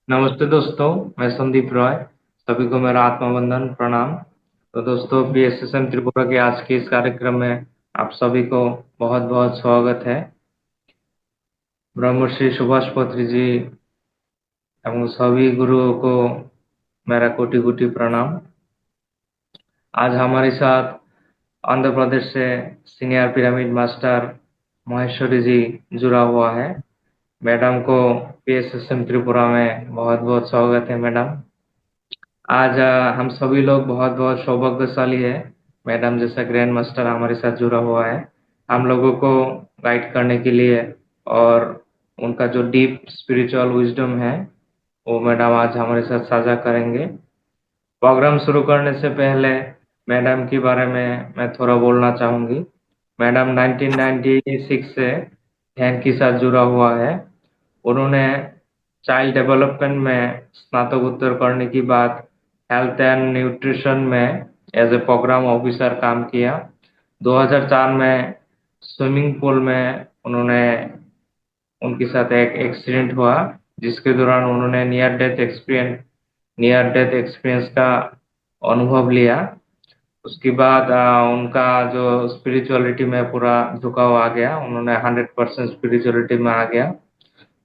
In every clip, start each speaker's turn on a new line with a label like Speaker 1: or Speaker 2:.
Speaker 1: नमस्ते दोस्तों। मैं संदीप रॉय। सभी को मेरा आत्मवंदन प्रणाम। तो दोस्तों, PSSM त्रिपुरा के आज के इस कार्यक्रम में आप सभी को बहुत बहुत स्वागत है। ब्रह्मश्री सुभाष पत्री जी एवं सभी गुरुओं को मेरा कोटि कोटि प्रणाम। आज हमारे साथ आंध्र प्रदेश से सीनियर पिरामिड मास्टर महेश्वरी जी जुड़ा हुआ है। मैडम को PSSM त्रिपुरा में बहुत बहुत स्वागत है मैडम। आज हम सभी लोग बहुत बहुत सौभाग्यशाली है। मैडम जैसा ग्रैंड मास्टर हमारे साथ जुड़ा हुआ है हम लोगों को गाइड करने के लिए। और उनका जो डीप स्पिरिचुअल विजडम है वो मैडम आज हमारे साथ साझा करेंगे। प्रोग्राम शुरू करने से पहले मैडम के बारे में मैं थोड़ा बोलना चाहूँगी। मैडम 1996 से ध्यान के साथ जुड़ा हुआ है। उन्होंने चाइल्ड डेवलपमेंट में स्नातकोत्तर करने के बाद हेल्थ एंड न्यूट्रिशन में एज ए प्रोग्राम ऑफिसर काम किया। 2004 में स्विमिंग पूल में उनके साथ एक एक्सीडेंट हुआ, जिसके दौरान उन्होंने नियर डेथ एक्सपीरियंस का अनुभव लिया। उसके बाद उनका जो स्पिरिचुअलिटी में पूरा झुकाव आ गया, उन्होंने 100% स्पिरिचुअलिटी में आ गया।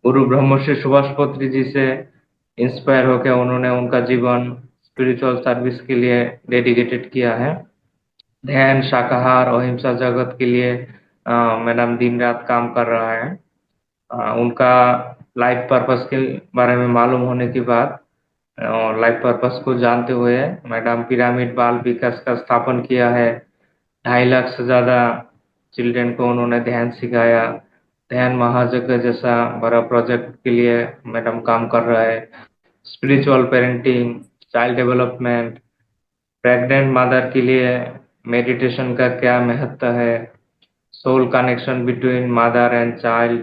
Speaker 1: गुरु ब्रह्मश्री सुभाष पत्री जी से इंस्पायर होकर उन्होंने उनका जीवन स्पिरिचुअल सर्विस के लिए डेडिकेटेड किया है। ध्यान, शाकाहार, अहिंसा जगत के लिए मैडम दिन रात काम कर रहा है। उनका लाइफ पर्पस के बारे में मालूम होने के बाद और लाइफ पर्पस को जानते हुए मैडम पिरामिड बाल विकास का स्थापन किया है। 2.5 लाख से ज्यादा चिल्ड्रन को उन्होंने ध्यान सिखाया। ध्यान महायज्ञ जैसा बड़ा प्रोजेक्ट के लिए मैडम काम कर रहा है। Spiritual parenting, child development, pregnant mother के लिए मेडिटेशन का क्या महत्व है, soul connection between mother and child,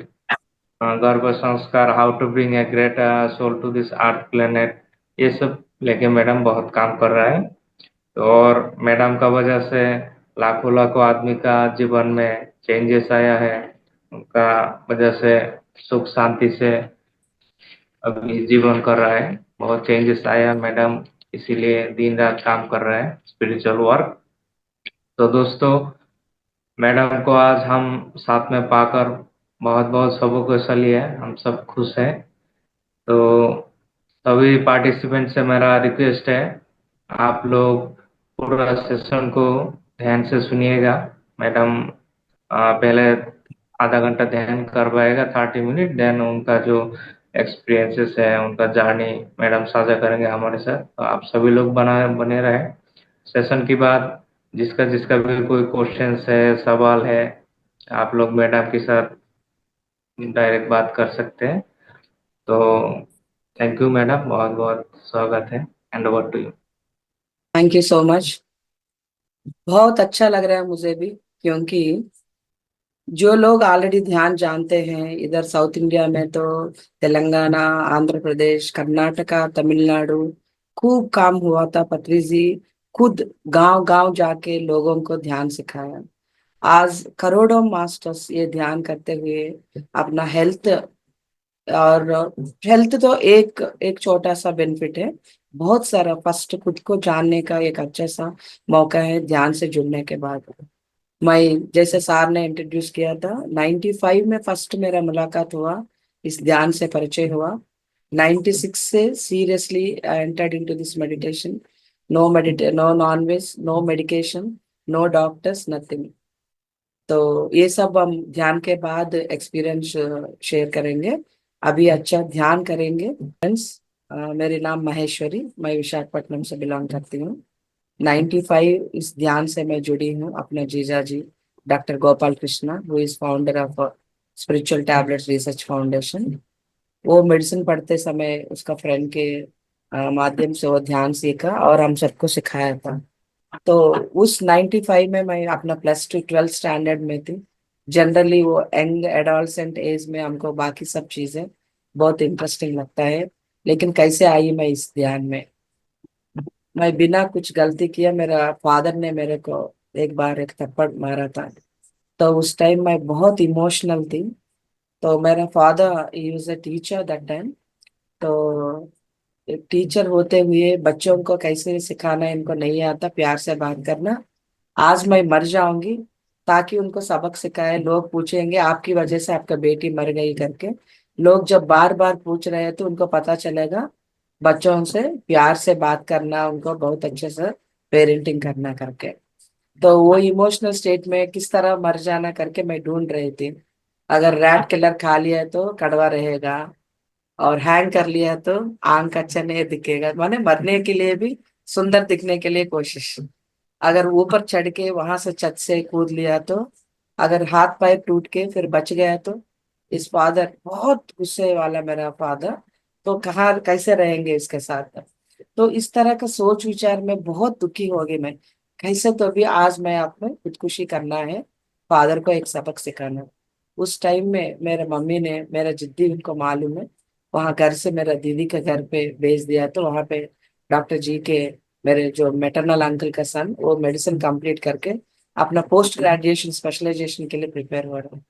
Speaker 1: गर्भ संस्कार, how to bring a great soul to this earth planet, ये सब लेके मैडम बहुत काम कर रहा है। तो और मैडम का वजह से लाखों लाखों आदमी का जीवन में चेंजेस आया है। उनका वजह से सुख शांति से अभी जीवन कर रहा है। बहुत चेंजेस आया मैडम, इसीलिए दिन रात काम कर रहा है स्पिरिचुअल वर्क। तो दोस्तों, मैडम को आज हम साथ में पाकर बहुत बहुत सौभाग्यशाली है, हम सब खुश हैं। तो सभी पार्टिसिपेंट से मेरा रिक्वेस्ट है, आप लोग पूरा सेशन को ध्यान से सुनिएगा। मैडम पहले आधा घंटा ध्यान करवाएगा, 30 मिनट, देन उनका जो एक्सपीरियंसेस है, उनका जर्नी मैडम साझा करेंगे हमारे साथ। तो आप सभी लोग बने रहे। सेशन के बाद जिसका जिसका भी कोई क्वेश्चंस है, सवाल है, आप लोग मैडम के साथ डायरेक्ट बात कर सकते हैं। तो थैंक यू मैडम, बहुत बहुत स्वागत है। And over to you.
Speaker 2: Thank you so much. बहुत अच्छा लग रहा है मुझे भी, क्योंकि जो लोग ऑलरेडी ध्यान जानते हैं इधर साउथ इंडिया में तो तेलंगाना, आंध्र प्रदेश, कर्नाटका, तमिलनाडु खूब काम हुआ था। पत्री जी खुद गांव गांव जाके लोगों को ध्यान सिखाया। आज करोड़ों मास्टर्स ये ध्यान करते हुए अपना हेल्थ, और हेल्थ तो एक एक छोटा सा बेनिफिट है, बहुत सारा फर्स्ट खुद को जानने का एक अच्छा सा मौका है ध्यान से जुड़ने के बाद। मैं, जैसे सर ने इंट्रोड्यूस किया था, 95 में फर्स्ट मेरा मुलाकात हुआ, इस ध्यान से परिचय हुआ। 96 से seriously entered into this meditation. No non veg, no medication, no doctors, nothing. तो ये सब हम ध्यान के बाद एक्सपीरियंस शेयर करेंगे। अभी अच्छा ध्यान करेंगे फ्रेंड्स। मेरे नाम महेश्वरी, मैं विशाखापट्टनम से बिलोंग करती हूँ। 95 इस ध्यान से मैं जुड़ी हूँ अपने जीजा जी doctor Gopal Krishna, who is founder of spiritual tablets research foundation. वो मेडिसिन पढ़ते समय उसका फ्रेंड के माध्यम से वो ध्यान सीखा और हम सबको सिखाया था। तो उस 95 में मैं अपना +2 12th स्टैंडर्ड में थी। जनरली वो यंग एडोलसेंट एज में हमको बाकी सब चीजें बहुत इंटरेस्टिंग लगता है, लेकिन कैसे आई मैं इस ध्यान में। मैं बिना कुछ गलती किया, मेरा फादर ने मेरे को एक बार एक थप्पड़ मारा था। तो उस टाइम मैं बहुत इमोशनल थी। तो मेरा father he was a teacher that time. तो एक टीचर होते हुए बच्चों को कैसे सिखाना इनको नहीं आता, प्यार से बात करना। आज मैं मर जाऊंगी ताकि उनको सबक सिखाए। लोग पूछेंगे आपकी वजह से आपका बेटी मर गई करके, लोग जब बार बार पूछ रहे हैं तो उनको पता चलेगा बच्चों से प्यार से बात करना, उनको बहुत अच्छे से पेरेंटिंग करना करके। तो वो इमोशनल स्टेट में किस तरह मर जाना करके मैं ढूंढ रही थी। अगर रैट किलर खा लिया है तो कड़वा रहेगा, और हैंग कर लिया है तो आंख अच्छा नहीं दिखेगा, माने मरने के लिए भी सुंदर दिखने के लिए कोशिश। अगर ऊपर चढ़ के वहां से छत से कूद लिया तो, अगर हाथ पैर टूट के फिर बच गया तो। इस फादर बहुत गुस्से वाला मेरा फादर, तो कहाँ कैसे रहेंगे इसके साथ। तो इस तरह का सोच विचार में बहुत दुखी हो गई मैं। कैसे तो भी आज मैं अपने खुदकुशी करना है, फादर को एक सबक सिखाना है। उस टाइम में मेरे मम्मी ने, मेरा जिद्दी उनको मालूम है, वहां घर से मेरा दीदी के घर पे भेज दिया। तो वहां पे डॉक्टर जी के, मेरे जो मेटरनल अंकल का सन, वो मेडिसिन कंप्लीट करके अपना पोस्ट ग्रेजुएशन स्पेशलाइजेशन के लिए प्रिपेयर हो रहा है।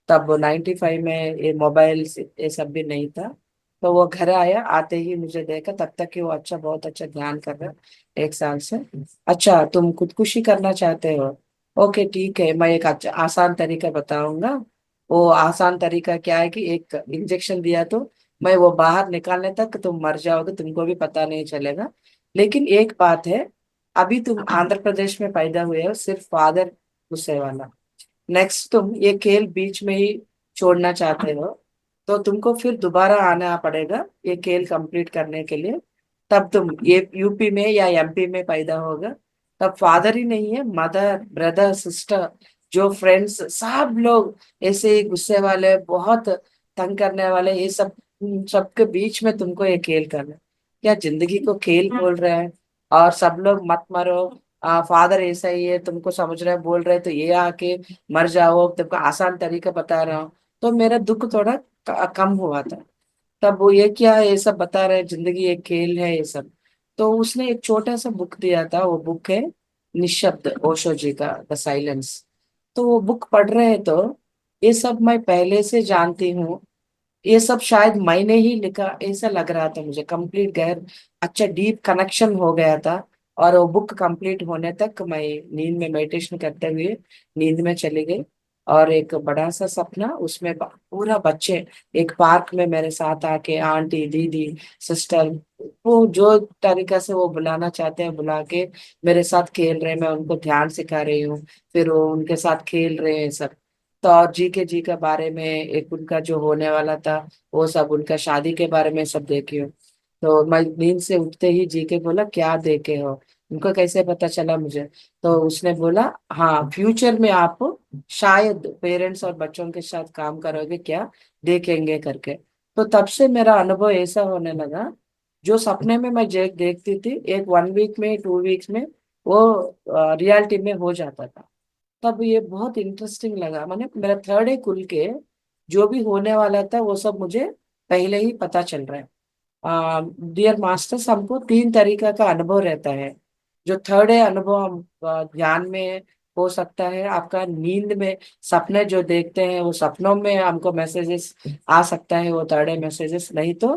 Speaker 2: तब 95 में ये मोबाइल ये सब भी नहीं था। तो वो घर आया, आते ही मुझे देखा, तब तक कि वो अच्छा, बहुत अच्छा ध्यान कर रहा है 1 साल से। अच्छा तुम खुदकुशी करना चाहते हो, ओके ठीक है, मैं एक अच्छा आसान तरीका बताऊंगा। वो आसान तरीका क्या है कि एक इंजेक्शन दिया तो मैं वो बाहर निकालने तक तुम मर जाओगे, तुमको भी पता नहीं चलेगा। लेकिन एक बात है, अभी तुम आंध्र प्रदेश में पैदा हुए हो, सिर्फ फादर गुस्से वाला। नेक्स्ट तुम ये खेल बीच में ही छोड़ना चाहते हो, तो तुमको फिर दोबारा आना पड़ेगा ये खेल कंप्लीट करने के लिए। तब तुम ये यूपी में या एमपी में पैदा होगा, तब फादर ही नहीं है, मदर ब्रदर सिस्टर जो फ्रेंड्स सब लोग ऐसे ही गुस्से वाले, बहुत तंग करने वाले, ये सब सबके बीच में तुमको ये खेल करना है। क्या जिंदगी को खेल बोल रहे हैं? और सब लोग मत मरो, फादर ऐसा ही है, तुमको समझ रहे हैं बोल रहे हैं, तो ये आके मर जाओ, तुमको आसान तरीका बता रहा हूँ। तो मेरा दुख थोड़ा कम हुआ था। तब वो ये क्या है, ये सब बता रहे हैं, जिंदगी एक खेल है ये सब। तो उसने एक छोटा सा बुक दिया था, वो बुक है निशब्द, ओशो जी का द साइलेंस। तो वो बुक पढ़ रहे हैं तो ये सब मैं पहले से जानती हूँ, ये सब शायद मैंने ही लिखा ऐसा लग रहा था मुझे। कंप्लीट गहर अच्छा डीप कनेक्शन हो गया था। और वो बुक कंप्लीट होने तक मैं नींद में मेडिटेशन करते हुए नींद में चली गई। और एक बड़ा सा सपना उसमें पूरा बच्चे एक पार्क में मेरे साथ आके, आंटी दीदी सिस्टर, वो जो तरीका से वो बुलाना चाहते हैं बुला के मेरे साथ खेल रहे हैं, मैं उनको ध्यान सिखा रही हूँ, फिर वो उनके साथ खेल रहे हैं सब। तो और जी के बारे में, एक उनका जो होने वाला था वो सब, उनका शादी के बारे में सब देखे हो। तो मैं नींद से उठते ही जी के बोला क्या देखे हो, उनको कैसे पता चला मुझे। तो उसने बोला हाँ फ्यूचर में आप शायद पेरेंट्स और बच्चों के साथ काम करोगे क्या, देखेंगे करके। तो तब से मेरा अनुभव ऐसा होने लगा, जो सपने में मैं देखती थी एक 1 वीक में 2 वीक्स में वो रियलिटी में हो जाता था। तब ये बहुत इंटरेस्टिंग लगा, माने मेरा थर्ड ए कुल के जो भी होने वाला था वो सब मुझे पहले ही पता चल रहा है। डियर मास्टर्स, हमको 3 तरीका का अनुभव रहता है। जो थर्ड है अनुभव हम ध्यान में हो सकता है, आपका नींद में सपने जो देखते हैं वो सपनों में हमको मैसेजेस आ सकता है, वो थर्ड है मैसेजेस। नहीं तो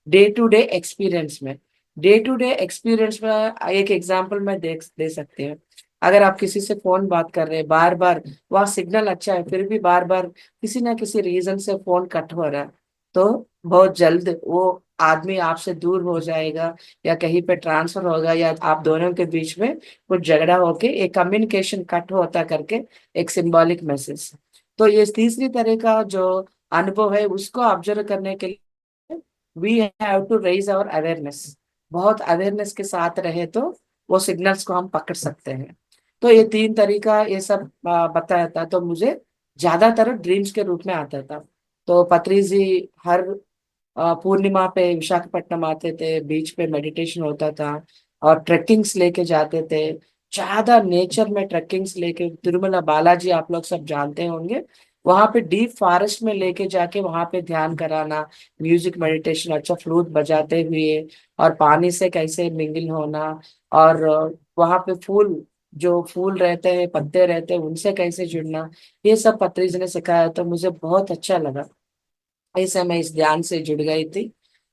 Speaker 2: डे टू डे एक्सपीरियंस में, डे टू डे एक्सपीरियंस में एक एग्जांपल मैं देख दे सकती हूँ। अगर आप किसी से फोन बात कर रहे हैं बार बार, वहाँ सिग्नल अच्छा है फिर भी बार बार किसी ना किसी रीजन से फोन कट हो रहा है, तो बहुत जल्द वो आदमी आपसे दूर हो जाएगा, या कहीं पे ट्रांसफर होगा, या आप दोनों के बीच में कुछ झगड़ा होके एक कम्युनिकेशन कट होता करके एक सिंबॉलिक मैसेज। तो ये तीसरी तरह का जो अनुभव है उसको ऑब्जर्व करने के लिए we have to raise our awareness. बहुत अवेयरनेस के साथ रहे तो वो सिग्नल्स को हम पकड़ सकते हैं। तो ये 3 तरीका ये सब बताया था, तो मुझे ज्यादातर ड्रीम्स के रूप में आता था। तो पत्री जी हर पूर्णिमा पे विशाखापट्टनम आते थे, बीच पे मेडिटेशन होता था, और ट्रेकिंग्स लेके जाते थे। ज्यादा नेचर में ट्रेकिंग्स लेके, तिरुमला बालाजी आप लोग सब जानते होंगे, वहां पे डीप फॉरेस्ट में लेके जाके वहां पे ध्यान कराना, म्यूजिक मेडिटेशन, अच्छा फ्लूट बजाते हुए, और पानी से कैसे मिंगल होना, और वहां पे फूल, जो फूल रहते हैं पत्ते रहते हैं उनसे कैसे जुड़ना, ये सब पत्री जी ने सिखाया, तो मुझे बहुत अच्छा लगा। ऐसे मैं इस ध्यान से जुड़ गई थी।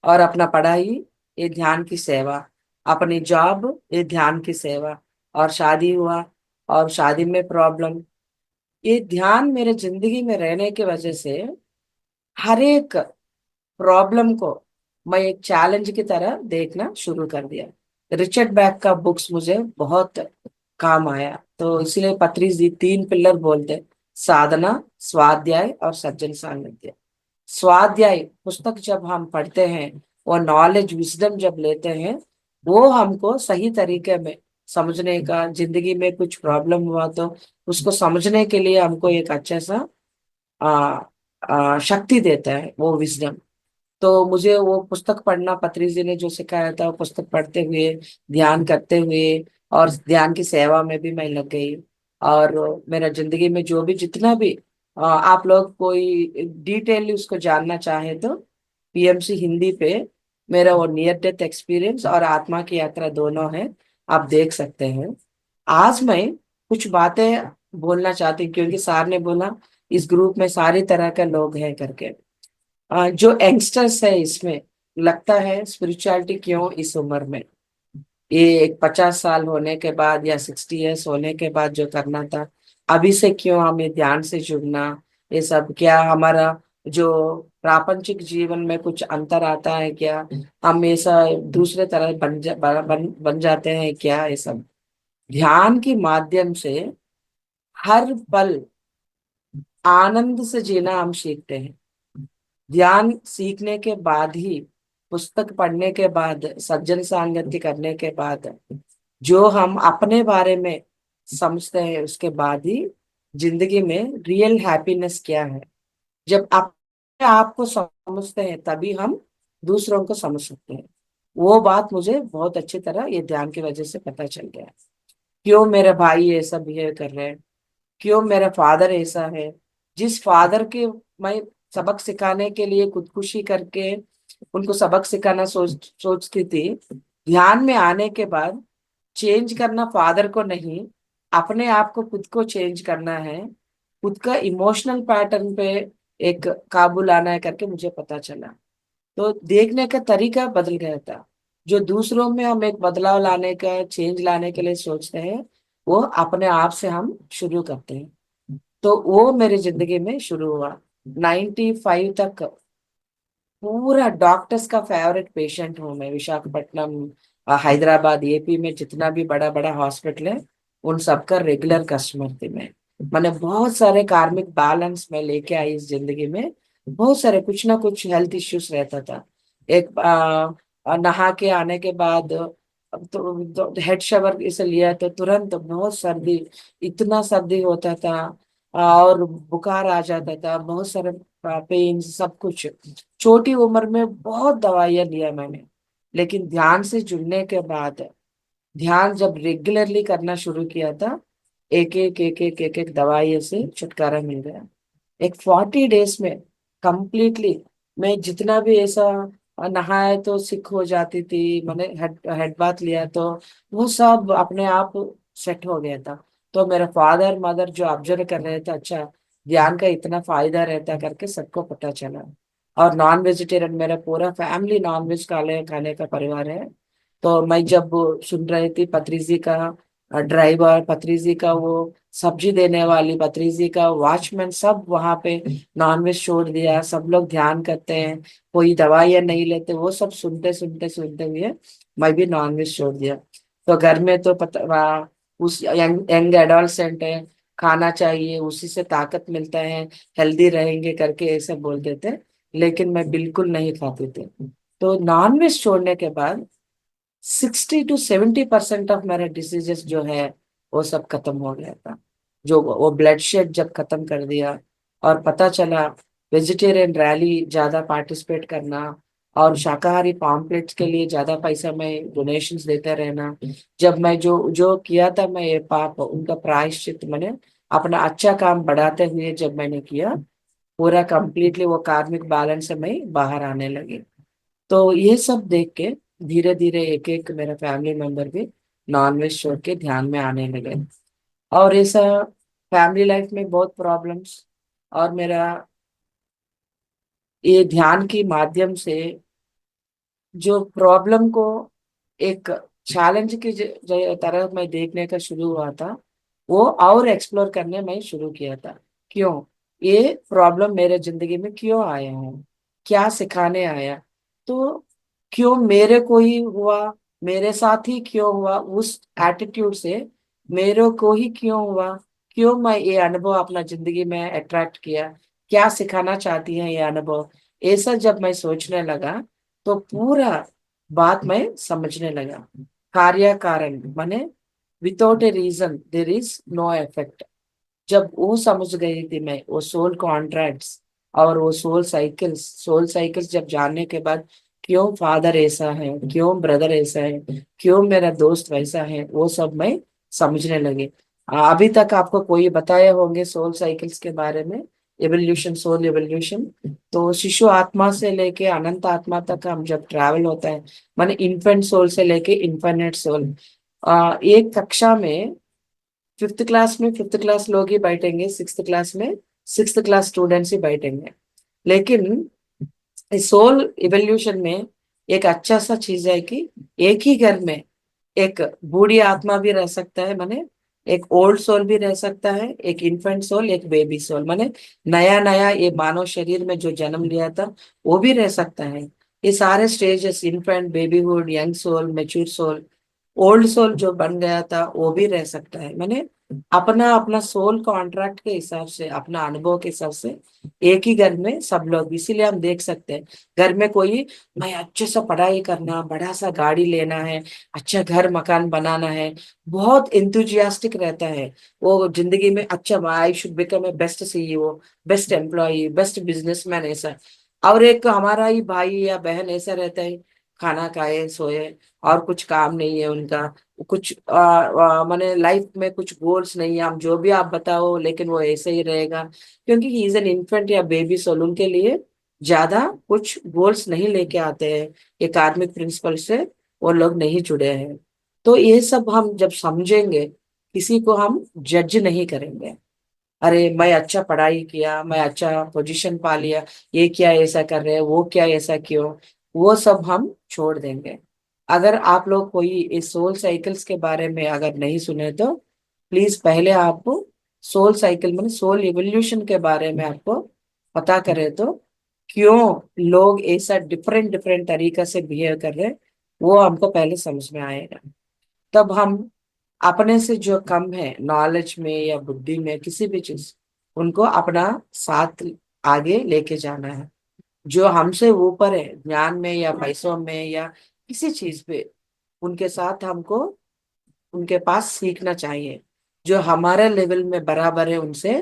Speaker 2: और अपना पढ़ाई ये ध्यान की सेवा, अपनी जॉब ये ध्यान की सेवा, और शादी हुआ और शादी में प्रॉब्लम, ये ध्यान मेरे जिंदगी में रहने की वजह से हर एक प्रॉब्लम को मैं एक चैलेंज की तरह देखना शुरू कर दिया। रिचर्ड बैक का बुक्स मुझे बहुत काम आया, तो इसलिए पत्री जी तीन पिलर बोलते: साधना, स्वाध्याय और सज्जन सानिध्य। स्वाध्याय पुस्तक जब हम पढ़ते हैं, वो नॉलेज विजडम जब लेते हैं, वो हमको सही तरीके में समझने का, जिंदगी में कुछ प्रॉब्लम हुआ तो उसको समझने के लिए हमको एक अच्छा सा आ, शक्ति देता है वो विजडम। तो मुझे वो पुस्तक पढ़ना, पत्री जी ने जो सिखाया था, वो पुस्तक पढ़ते हुए, ध्यान करते हुए और ध्यान की सेवा में भी मैं लग गई। और मेरा जिंदगी में जो भी जितना भी आप लोग कोई डिटेल उसको जानना चाहे तो पीएमसी हिंदी पे मेरा वो नियर डेथ एक्सपीरियंस और आत्मा की यात्रा दोनों है, आप देख सकते हैं। आज मैं कुछ बातें बोलना चाहती हूँ, क्योंकि सर ने बोला इस ग्रुप में सारी तरह के लोग हैं करके। जो यंगस्टर्स है इसमें, लगता है स्पिरिचुअलिटी क्यों इस उम्र में, ये एक 50 साल होने के बाद या 60 ईयर्स होने के बाद जो करना था, अभी से क्यों हमें ध्यान से जुड़ना, ये सब क्या हमारा जो प्रापंचिक जीवन में कुछ अंतर आता है क्या, हम ऐसा दूसरे तरह बन जाते हैं क्या, ये सब ध्यान के माध्यम से हर पल आनंद से जीना हम सीखते हैं। ध्यान सीखने के बाद ही, पुस्तक पढ़ने के बाद, सज्जन संगति करने के बाद, जो हम अपने बारे में समझते हैं, उसके बाद ही जिंदगी में रियल हैप्पीनेस क्या है। जब अपने आप को समझते हैं तभी हम दूसरों को समझ सकते हैं। वो बात मुझे बहुत अच्छी तरह ये ध्यान की वजह से पता चल गया। क्यों मेरे भाई ऐसा बिहेव कर रहे हैं, क्यों मेरा फादर ऐसा है। जिस फादर के मैं सबक सिखाने के लिए खुदकुशी करके उनको सबक सिखाना सोचती थी, ध्यान में आने के बाद चेंज करना फादर को नहीं, अपने आप को खुद को चेंज करना है, खुद का इमोशनल पैटर्न पे एक काबू लाना है करके मुझे पता चला। तो देखने का तरीका बदल गया था। जो दूसरों में हम एक बदलाव लाने का, चेंज लाने के लिए सोचते हैं, वो अपने आप से हम शुरू करते हैं। तो वो मेरी जिंदगी में शुरू हुआ। 95 तक पूरा डॉक्टर्स का फेवरेट पेशेंट हूँ मैं। विशाखापट्टनम, हैदराबाद, एपी में जितना भी बड़ा बड़ा हॉस्पिटल है, उन सबका रेगुलर कस्टमर थी मैं। मैंने बहुत सारे कार्मिक बैलेंस में लेके आई इस जिंदगी में। बहुत सारे कुछ ना कुछ हेल्थ इश्यूज रहता था। एक नहा के आने के बाद तो हेड शावर इसे लिया तो तुरंत बहुत सर्दी, इतना सर्दी होता था, और बुखार आ जाता था, बहुत सारे पेन, सब कुछ। छोटी उम्र में बहुत दवाइयां लिया मैंने, लेकिन ध्यान से जुड़ने के बाद, ध्यान जब रेगुलरली करना शुरू किया था, एक एक दवाई से छुटकारा मिल गया। एक 40 डेज में कंप्लीटली मैं जितना भी ऐसा नहाए तो सिक हो जाती थी, मैंने हेड हेड बाथ लिया तो वो सब अपने आप सेट हो गया था। तो मेरे फादर मदर जो ऑब्जर्व कर रहे थे, अच्छा ध्यान का इतना फायदा रहता है करके सबको पता चला। और नॉन वेजिटेरियन, मेरा पूरा फैमिली नॉन वेज खाने खाने का परिवार है। तो मैं जब सुन रही थी पत्रीजी का ड्राइवर, पत्रीजी का वो सब्जी देने वाली, पत्रीजी का वॉचमैन, सब वहां पे नॉनवेज छोड़ दिया, सब लोग ध्यान करते हैं, कोई दवाइयाँ नहीं लेते, वो सब सुनते सुनते सुनते हुए मैं भी नॉनवेज छोड़ दिया। तो घर में तो पता उस यंग यंग एडोलसेंट है, खाना चाहिए, उसी से ताकत मिलता है, हेल्दी रहेंगे करके ऐसे बोलते थे। लेकिन मैं बिल्कुल नहीं खाती थी। तो नॉनवेज छोड़ने के बाद 60 to 70% ऑफ मेरे डिसीजेस जो है वो सब खत्म हो गया था। जो वो ब्लड शेड जब खत्म कर दिया, और पता चला वेजिटेरियन रैली ज्यादा पार्टिसिपेट करना, और शाकाहारी पॉम्पलेट्स के लिए ज्यादा पैसा मैं डोनेशंस देते रहना, जब मैं जो जो किया था, मैं ये पाप उनका प्रायश्चित मैंने अपना अच्छा काम बढ़ाते हुए जब मैंने किया, पूरा कंप्लीटली वो कार्मिक बैलेंस से मैं बाहर आने लगी। तो ये सब देख के धीरे धीरे एक एक मेरा फैमिली मेंबर भी नॉनवेज छोड़ के ध्यान में आने लगे। और ऐसा फैमिली लाइफ में बहुत प्रॉब्लम्स, और मेरा ये ध्यान के माध्यम से जो प्रॉब्लम को एक चैलेंज की तरह मैं देखने का शुरू हुआ था, वो और एक्सप्लोर करने में शुरू किया था। क्यों ये प्रॉब्लम मेरे जिंदगी में क्यों आया है, क्या सिखाने आया, तो क्यों मेरे को ही हुआ, मेरे साथ ही क्यों हुआ, उस एटीट्यूड से मेरे को ही क्यों हुआ, क्यों मैं ये अनुभव अपना जिंदगी में अट्रैक्ट किया, क्या सिखाना चाहती है ये अनुभव, ऐसा जब मैं सोचने लगा तो पूरा बात मैं समझने लगा। कार्य कारण माने without a reason there is no effect. जब वो समझ गई थी मैं, वो सोल कॉन्ट्रैक्ट्स और वो सोल साइकिल्स जब जानने के बाद, क्यों फादर ऐसा है, क्यों ब्रदर ऐसा है, क्यों मेरा दोस्त वैसा है, वो सब मैं समझने लगे। अभी तक आपको कोई बताए होंगे सोल साइकिल्स के बारे में, एवोल्यूशन, सोल एवोल्यूशन। तो शिशु आत्मा से लेके अनंत आत्मा तक हम जब ट्रैवल होता है, माने इन्फेंट सोल से लेके इन्फिनिट सोल। एक कक्षा में फिफ्थ क्लास लोग ही बैठेंगे, सिक्स्थ क्लास में सिक्स्थ क्लास स्टूडेंट्स ही बैठेंगे। लेकिन इस सोल इवोल्यूशन में एक अच्छा सा चीज है कि एक ही घर में एक बूढ़ी आत्मा भी रह सकता है, माने एक ओल्ड सोल भी रह सकता है, एक इन्फेंट सोल, एक बेबी सोल, माने नया नया ये मानव शरीर में जो जन्म लिया था वो भी रह सकता है। ये सारे stages, infant, babyhood, young soul, mature soul, old soul जो बन गया था वो भी रह सकता है। मैंने अपना अपना सोल कॉन्ट्रैक्ट के हिसाब से, अपना अनुभव के हिसाब से एक ही घर में सब लोग, इसीलिए हम देख सकते हैं घर में कोई, मैं अच्छे से पढ़ाई करना, बड़ा सा गाड़ी लेना है, अच्छा घर मकान बनाना है, बहुत इंथुजियास्टिक रहता है वो जिंदगी में। अच्छा, I should become a best CEO, best employee, best businessman, ऐसा। और एक हमारा ही भाई या बहन ऐसा रहता है, खाना खाए सोए और कुछ काम नहीं है उनका, कुछ माने लाइफ में कुछ गोल्स नहीं है, हम जो भी आप बताओ लेकिन वो ऐसे ही रहेगा, क्योंकि ही इज एन इन्फेंट या बेबी सोल, उनके लिए ज्यादा कुछ गोल्स नहीं लेके आते हैं, ये कार्मिक प्रिंसिपल से वो लोग नहीं जुड़े हैं। तो ये सब हम जब समझेंगे, किसी को हम जज नहीं करेंगे। अरे मैं अच्छा पढ़ाई किया, मैं अच्छा पोजीशन पा लिया, ये क्या ऐसा कर रहे हैं, वो क्या ऐसा क्यों, वो सब हम छोड़ देंगे। अगर आप लोग कोई इस सोल साइकिल्स के बारे में अगर नहीं सुने तो प्लीज पहले आप सोल साइकिल में सोल इवोल्यूशन के बारे में आपको पता करें, तो क्यों लोग ऐसा डिफरेंट डिफरेंट तरीका से बिहेव कर रहे हैं वो हमको पहले समझ में आएगा। तब हम अपने से जो कम है नॉलेज में या बुद्धि में किसी भी चीज, उनको अपना साथ आगे लेके जाना है। जो हमसे ऊपर है ज्ञान में या पैसों में या किसी चीज पे, उनके साथ हमको उनके पास सीखना चाहिए। जो हमारे लेवल में बराबर है उनसे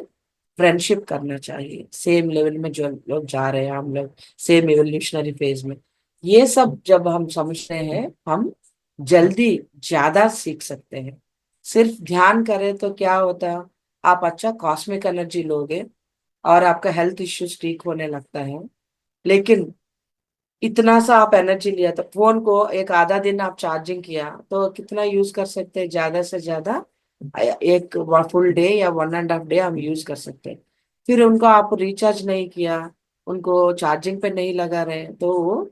Speaker 2: फ्रेंडशिप करना चाहिए, सेम लेवल में जो लोग जा रहे हैं, हम लोग सेम एवोल्यूशनरी फेज में। ये सब जब हम समझते हैं, हम जल्दी ज्यादा सीख सकते हैं। सिर्फ ध्यान करें तो क्या होता है, आप अच्छा कॉस्मिक एनर्जी लोगे और आपका हेल्थ इश्यूज ठीक होने लगता है। लेकिन इतना सा आप एनर्जी लिया तो फोन को एक आधा दिन आप चार्जिंग किया तो कितना यूज कर सकते हैं, ज्यादा से ज्यादा एक फुल डे या 1.5 डे हम यूज कर सकते हैं। फिर उनको आप रिचार्ज नहीं किया, उनको चार्जिंग पे नहीं लगा रहे, तो वो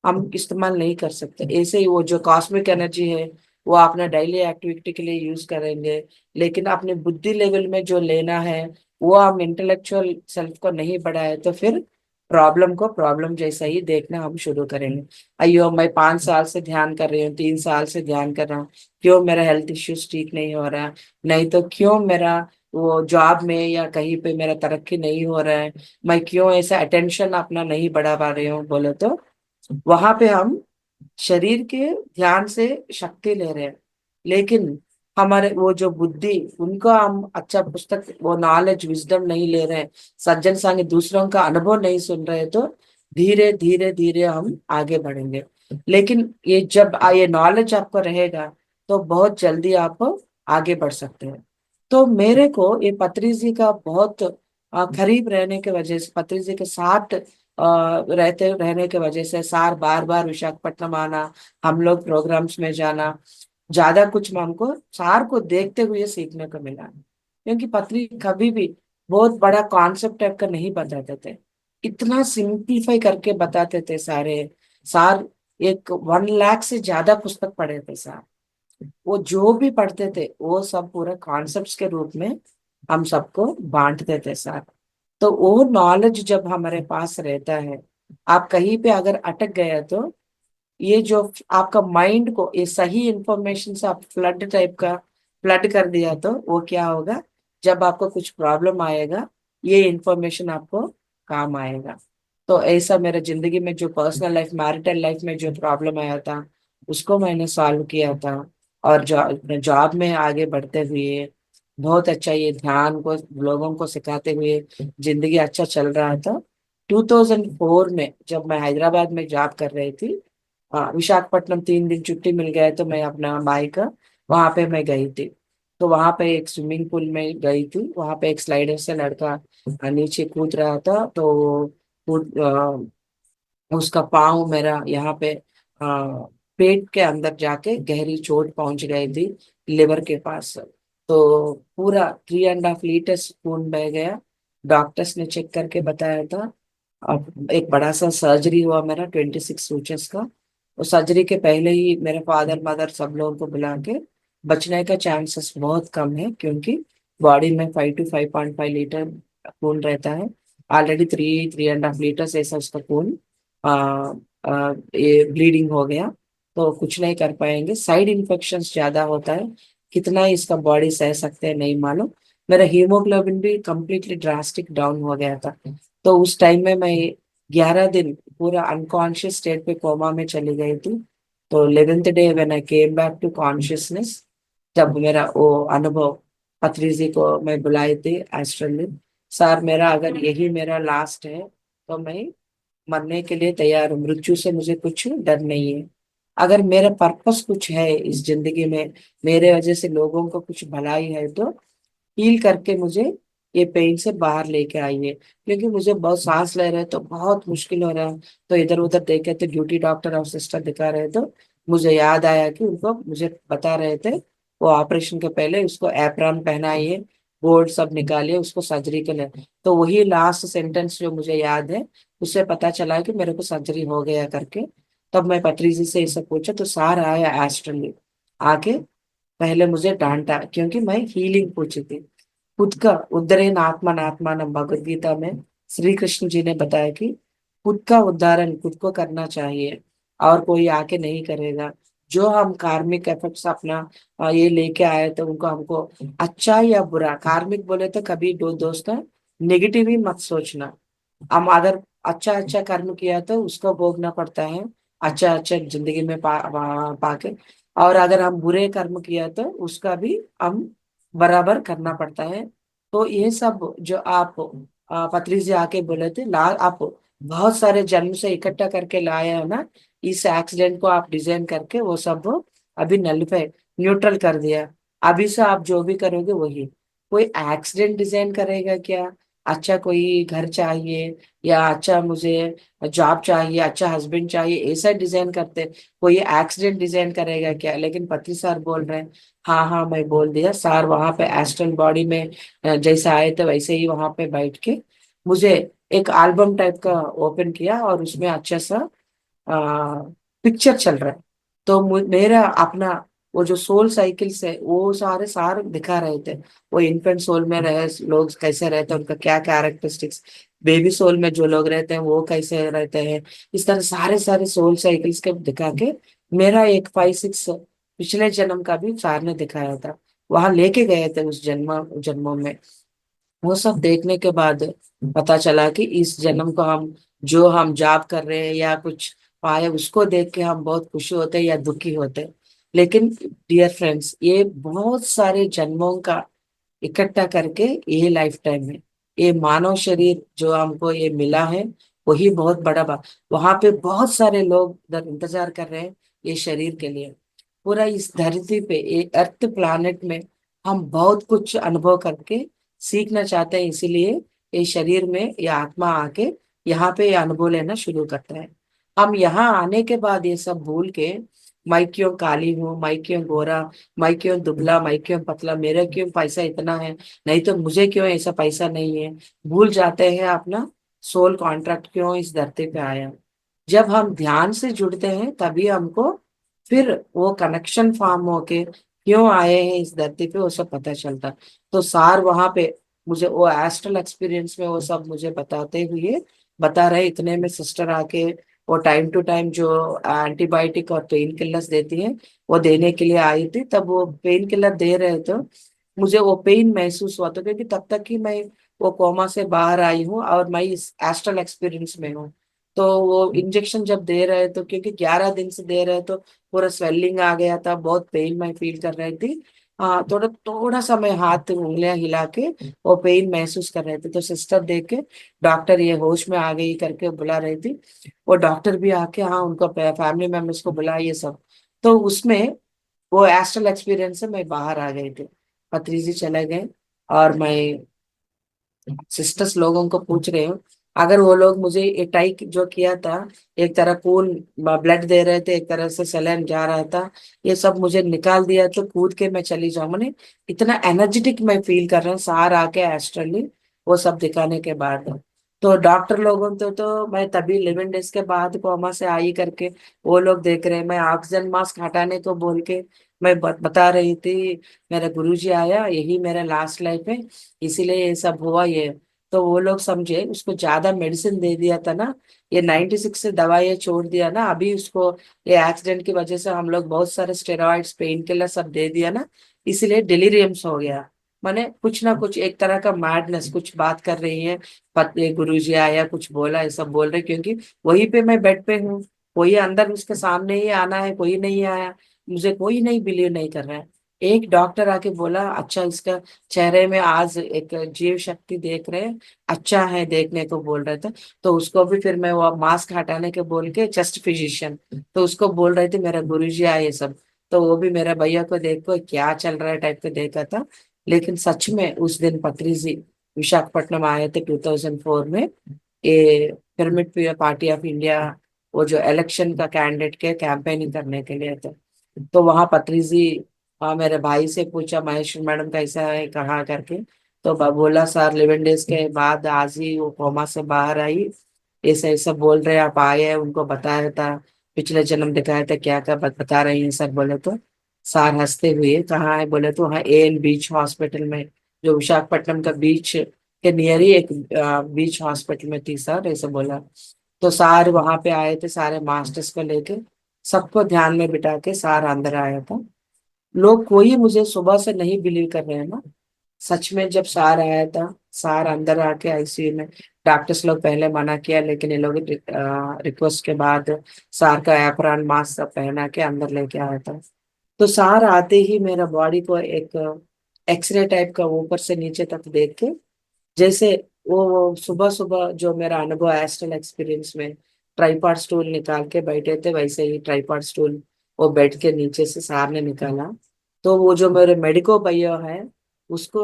Speaker 2: हम इस्तेमाल नहीं कर सकते। ऐसे ही वो जो कॉस्मिक एनर्जी है वो अपना डेली एक्टिविटी के लिए यूज करेंगे, लेकिन अपने बुद्धि लेवल में जो लेना है वो हम इंटेलेक्चुअल सेल्फ को नहीं बढ़ाए तो फिर प्रॉब्लम को प्रॉब्लम जैसा ही देखना हम शुरू करेंगे। अयो मैं 5 साल से ध्यान कर रही हूँ, 3 साल से ध्यान कर रहा हूँ, क्यों मेरा हेल्थ इश्यूज ठीक नहीं हो रहा, नहीं तो क्यों मेरा वो जॉब में या कहीं पे मेरा तरक्की नहीं हो रहा है, मैं क्यों ऐसा अटेंशन अपना नहीं बढ़ा पा रही हूँ बोले तो वहां पे हम शरीर के ध्यान से शक्ति ले रहे हैं। लेकिन हमारे वो जो बुद्धि, उनका हम अच्छा पुस्तक वो नॉलेज विजडम नहीं ले रहे हैं, सज्जन संग दूसरों का अनुभव नहीं सुन रहे, तो धीरे धीरे धीरे हम आगे बढ़ेंगे। लेकिन ये जब ये नॉलेज आपको रहेगा तो बहुत जल्दी आप आगे बढ़ सकते हैं। तो मेरे को ये पत्री जी का बहुत करीब रहने के वजह से, पत्री जी के साथ रहते रहने के वजह से, सार बार बार विशाखापट्टनम आना, हम लोग प्रोग्राम्स में जाना, ज्यादा कुछ हमको सार को देखते हुए सीखने को मिला। क्योंकि पत्री कभी भी बहुत बड़ा कॉन्सेप्ट टाइप का नहीं बताते थे, इतना सिंप्लीफाई करके बताते थे सारे। सार एक 1 लाख से ज्यादा पुस्तक पढ़े थे साहब। वो जो भी पढ़ते थे वो सब पूरा कॉन्सेप्ट्स के रूप में हम सबको बांटते थे साहब। तो वो नॉलेज जब हमारे पास रहता है, आप कहीं पे अगर अटक गए तो ये जो आपका माइंड को ये सही इंफॉर्मेशन से आप फ्लड टाइप का फ्लड कर दिया तो वो क्या होगा, जब आपको कुछ प्रॉब्लम आएगा ये इंफॉर्मेशन आपको काम आएगा। तो ऐसा मेरे जिंदगी में जो पर्सनल लाइफ मैरिटल लाइफ में जो प्रॉब्लम आया था उसको मैंने सॉल्व किया था। और जॉब में आगे बढ़ते हुए बहुत अच्छा ये ध्यान को लोगों को सिखाते हुए जिंदगी अच्छा चल रहा था। 2004 में जब मैं हैदराबाद में जॉब कर रही थी, हाँ विशाखापट्टनम 3 दिन छुट्टी मिल गया तो मैं अपना बाइक वहां पे मैं गई थी। तो वहां पे एक स्विमिंग पूल में गई थी, वहां पे एक स्लाइडर से लड़का नीचे कूद रहा था। तो उसका पाँव मेरा यहाँ पे पेट के अंदर जाके गहरी चोट पहुंच गई थी, लिवर के पास। तो पूरा 3.5 लीटर खून बह गया। डॉक्टर्स ने चेक करके बताया था। अब एक बड़ा सा सर्जरी हुआ मेरा 26 सूचेस का। और सर्जरी के पहले ही मेरे फादर मदर सब लोगों को बुला के बचने का चांसेस बहुत कम है, क्योंकि बॉडी में 5 to 5.5 लीटर खून रहता है। ऑलरेडी 3.5 लीटर ऐसा उसका खून ये ब्लीडिंग हो गया। तो कुछ नहीं कर पाएंगे, साइड इन्फेक्शंस ज्यादा होता है, कितना ही इसका बॉडी सह सकते हैं नहीं मालूम। मेरा हीमोग्लोबिन भी कम्प्लीटली ड्रास्टिक डाउन हो गया था। तो उस टाइम में मैं 11 दिन पूरा अनकॉन्शियस स्टेट पे कोमा में चली गई थी। तो 11th day when I came back to consciousness, जब मेरा वो अनुभव पत्री जी को मैं बुलाई थी एस्ट्रली, सर मेरा अगर यही मेरा लास्ट है तो मैं मरने के लिए तैयार हूँ, मृत्यु से मुझे कुछ डर नहीं है। अगर मेरा पर्पस कुछ है इस जिंदगी में, मेरे वजह से लोगों को कुछ भलाई है तो हील करके मुझे ये पेन से बाहर लेके आइए। क्योंकि मुझे बहुत सांस ले रहे तो बहुत मुश्किल हो रहा है। तो इधर उधर देखे तो ड्यूटी डॉक्टर और सिस्टर दिखा रहे तो मुझे याद आया कि उनको मुझे बता रहे थे वो ऑपरेशन के पहले उसको एप्रॉन पहनाइए, बोर्ड सब निकालिए उसको सर्जरी के लिए। तो वही लास्ट सेंटेंस जो मुझे याद है, उससे पता चला कि मेरे को सर्जरी हो गया करके। तब मैं पटरी जी से ये सब पूछा तो सार आया एस्ट्रली आके पहले मुझे डांटा क्योंकि मैं हीलिंग पूछी थी। खुद का उद्धरेन आत्मनात्मानम भगवद गीता में श्री कृष्ण जी ने बताया कि खुद का उद्धारण खुद को करना चाहिए और कोई आके नहीं करेगा। जो हम कार्मिक एफेक्ट्स अपना ये लेके आए तो उनको हमको अच्छा या बुरा, कार्मिक बोले तो कभी दो दोस्त नेगेटिव ही मत सोचना। हम अगर अच्छा अच्छा कर्म किया तो उसको भोगना पड़ता है, अच्छा अच्छा जिंदगी में पाके। और अगर हम बुरे कर्म किया तो उसका भी हम बराबर करना पड़ता है। तो ये सब जो आप पत्री जी आके बोले थे ला आप बहुत सारे जन्म से इकट्ठा करके लाए हो ना, इस एक्सीडेंट को आप डिजाइन करके वो सब अभी नलिफाई न्यूट्रल कर दिया। अभी से आप जो भी करोगे वही। कोई एक्सीडेंट डिजाइन करेगा क्या? अच्छा कोई घर चाहिए या अच्छा मुझे जॉब चाहिए, अच्छा हस्बैंड चाहिए, ऐसा डिजाइन करते। कोई एक्सीडेंट डिजाइन करेगा क्या? लेकिन पति सर बोल रहे हैं। हाँ हाँ मैं बोल दिया सर, वहां पे एस्ट्रल बॉडी में जैसे आए थे वैसे ही वहां पे बैठ के मुझे एक एल्बम टाइप का ओपन किया और उसमें अच्छा सा पिक्चर चल रहा है। तो मेरा अपना वो जो सोल साइकिल्स है वो सारे सारे दिखा रहे थे। वो इन्फेंट सोल में रहे लोग कैसे रहते हैं, उनका क्या कैरेक्टरिस्टिक्स, बेबी सोल में जो लोग रहते हैं वो कैसे रहते हैं, इस तरह सारे सारे सोल साइकिल्स के दिखा के मेरा एक 5 6 पिछले जन्म का भी सार ने दिखाया था। वहां लेके गए थे उस जन्मों में। वो सब देखने के बाद पता चला कि इस जन्म को हम जो हम जाप कर रहे हैं या कुछ पाए उसको देख के हम बहुत खुशी होते हैं या दुखी होते हैं। लेकिन डियर फ्रेंड्स ये बहुत सारे जन्मों का इकट्ठा करके ये लाइफ टाइम है, ये मानव शरीर जो हमको ये मिला है वही बहुत बड़ा बात। वहां पे बहुत सारे लोग इधर इंतजार कर रहे हैं ये शरीर के लिए। पूरा इस धरती पे ये अर्थ प्लानेट में हम बहुत कुछ अनुभव करके सीखना चाहते हैं, इसीलिए ये शरीर में ये आत्मा आके यहाँ पे ये अनुभव लेना शुरू करता है। हम यहाँ आने के बाद ये सब भूल के मैं क्यों काली हूँ, मैं क्यों गोरा, मैं क्यों दुबला, मैं क्यों पतला, मेरा क्यों पैसा इतना है, नहीं तो मुझे क्यों ऐसा पैसा नहीं है, भूल जाते हैं अपना सोल कॉन्ट्रैक्ट क्यों इस धरती पे आया। जब हम ध्यान से जुड़ते हैं तभी हमको फिर वो कनेक्शन फॉर्म होके क्यों आए हैं इस धरती पे वो सब पता चलता। तो सार वहां पे मुझे वो एस्ट्रल एक्सपीरियंस में वो सब मुझे बताते हुए बता रहे, इतने में सिस्टर आके वो टाइम टू टाइम जो एंटीबायोटिक और पेन किलर्स देती हैं वो देने के लिए आई थी। तब वो पेन किलर दे रहे तो मुझे वो पेन महसूस हुआ, तो क्योंकि तब तक ही मैं वो कोमा से बाहर आई हूँ और मैं इस एस्ट्रल एक्सपीरियंस में हूँ। तो वो इंजेक्शन जब दे रहे तो क्योंकि 11 दिन से दे रहे तो पूरा स्वेलिंग आ गया था, बहुत पेन मैं फील कर रही थी। हाँ, थोड़ा थोड़ा सा मैं हाथ उंगलियां हिला के वो पेन महसूस कर रहे थे। तो सिस्टर देख के डॉक्टर ये होश में आ गई करके बुला रही थी। वो डॉक्टर भी आके हाँ उनका फैमिली मेंबर्स को बुला ये सब। तो उसमें वो एस्ट्रल एक्सपीरियंस से मैं बाहर आ गई थी। पत्रीजी चले गए और मैं सिस्टर्स लोगों को पूछ रहे हूँ, अगर वो लोग मुझे एटाई जो किया था, एक तरह खून ब्लड दे रहे थे, एक तरह से सलाइन जा रहा था, ये सब मुझे निकाल दिया तो कूद के मैं चली जाऊं। मैंने इतना एनर्जेटिक मैं फील कर रहा हूँ सार आके एस्ट्रली वो सब दिखाने के बाद। तो डॉक्टर लोगों तो मैं तभी 11 डेज के बाद कोमा से आई करके वो लोग देख रहे हैं। मैं ऑक्सीजन मास्क हटाने को बोल के मैं बता रही थी, मेरा गुरुजी आया, यही मेरा लास्ट लाइफ है, इसीलिए ये सब हुआ ये। तो वो लोग समझे उसको ज्यादा मेडिसिन दे दिया था ना, ये 96 से दवाइयाँ छोड़ दिया ना, अभी उसको ये एक्सीडेंट की वजह से हम लोग बहुत सारे स्टेरॉइड्स पेन किलर सब दे दिया ना, इसलिए डिलीरियम्स हो गया। माने कुछ ना कुछ एक तरह का मैडनेस, कुछ बात कर रही है, पत्नी गुरुजी आया कुछ बोला ये सब बोल रहे, क्योंकि वहीं पे मैं बेड पे हूँ, कोई अंदर उसके सामने ही आना है, कोई नहीं आया, मुझे कोई नहीं बिलीव नहीं कर रहा है। एक डॉक्टर आके बोला अच्छा इसका चेहरे में आज एक जीव शक्ति देख रहे हैं, अच्छा है देखने को बोल रहे थे। तो उसको भी फिर मैं वो मास्क हटाने के बोल के चेस्ट फिजिशियन, तो उसको बोल रहे थे मेरा गुरुजी आए ये सब। तो वो भी मेरा भैया को देखो क्या चल रहा है टाइप का देखा था। लेकिन सच में उस दिन पत्री जी विशाखापट्टनम आए थे 2004 में, ये पिरामिड पार्टी ऑफ इंडिया, वो जो इलेक्शन का कैंडिडेट के कैंपेनिंग करने के लिए थे। तो वहां पत्रीजी, हाँ मेरे भाई से पूछा महेश मैडम कैसा है कहाँ करके, तो बोला सर 11 डेज के बाद आज ही वो कोमा से बाहर आई, ऐसा ऐसा बोल रहे आप आए हैं, उनको बताया था, पिछले जन्म दिखाया था क्या क्या बता रही हैं सर बोले तो। सर हंसते हुए कहाँ है बोले तो हाँ एन बीच हॉस्पिटल में, जो विशाखापट्टनम का बीच के नियर ही एक बीच हॉस्पिटल में थी सर, ऐसे बोला। तो सार वहां पे आए थे सारे मास्टर्स को लेके, सबको ध्यान में बिठा के सार अंदर आया था। लोग कोई मुझे सुबह से नहीं बिलीव कर रहे हैं ना, सच में जब सार आया था, सार अंदर आके आईसीयू में, डॉक्टर्स लोग पहले मना किया लेकिन ये लोग रिक्वेस्ट के बाद सार का एप्रॉन मास्क सब पहना के अंदर लेके आया था। तो सार आते ही मेरा बॉडी को एक एक्सरे टाइप का ऊपर से नीचे तक देख के, जैसे वो सुबह सुबह जो मेरा अनुभव एस्ट्रल एक्सपीरियंस में ट्राइपॉड स्टूल निकाल के बैठे थे, वैसे ही ट्राइपॉड स्टूल वो बेड के नीचे से सार ने निकाला। तो वो जो मेरे मेडिको भैया है उसको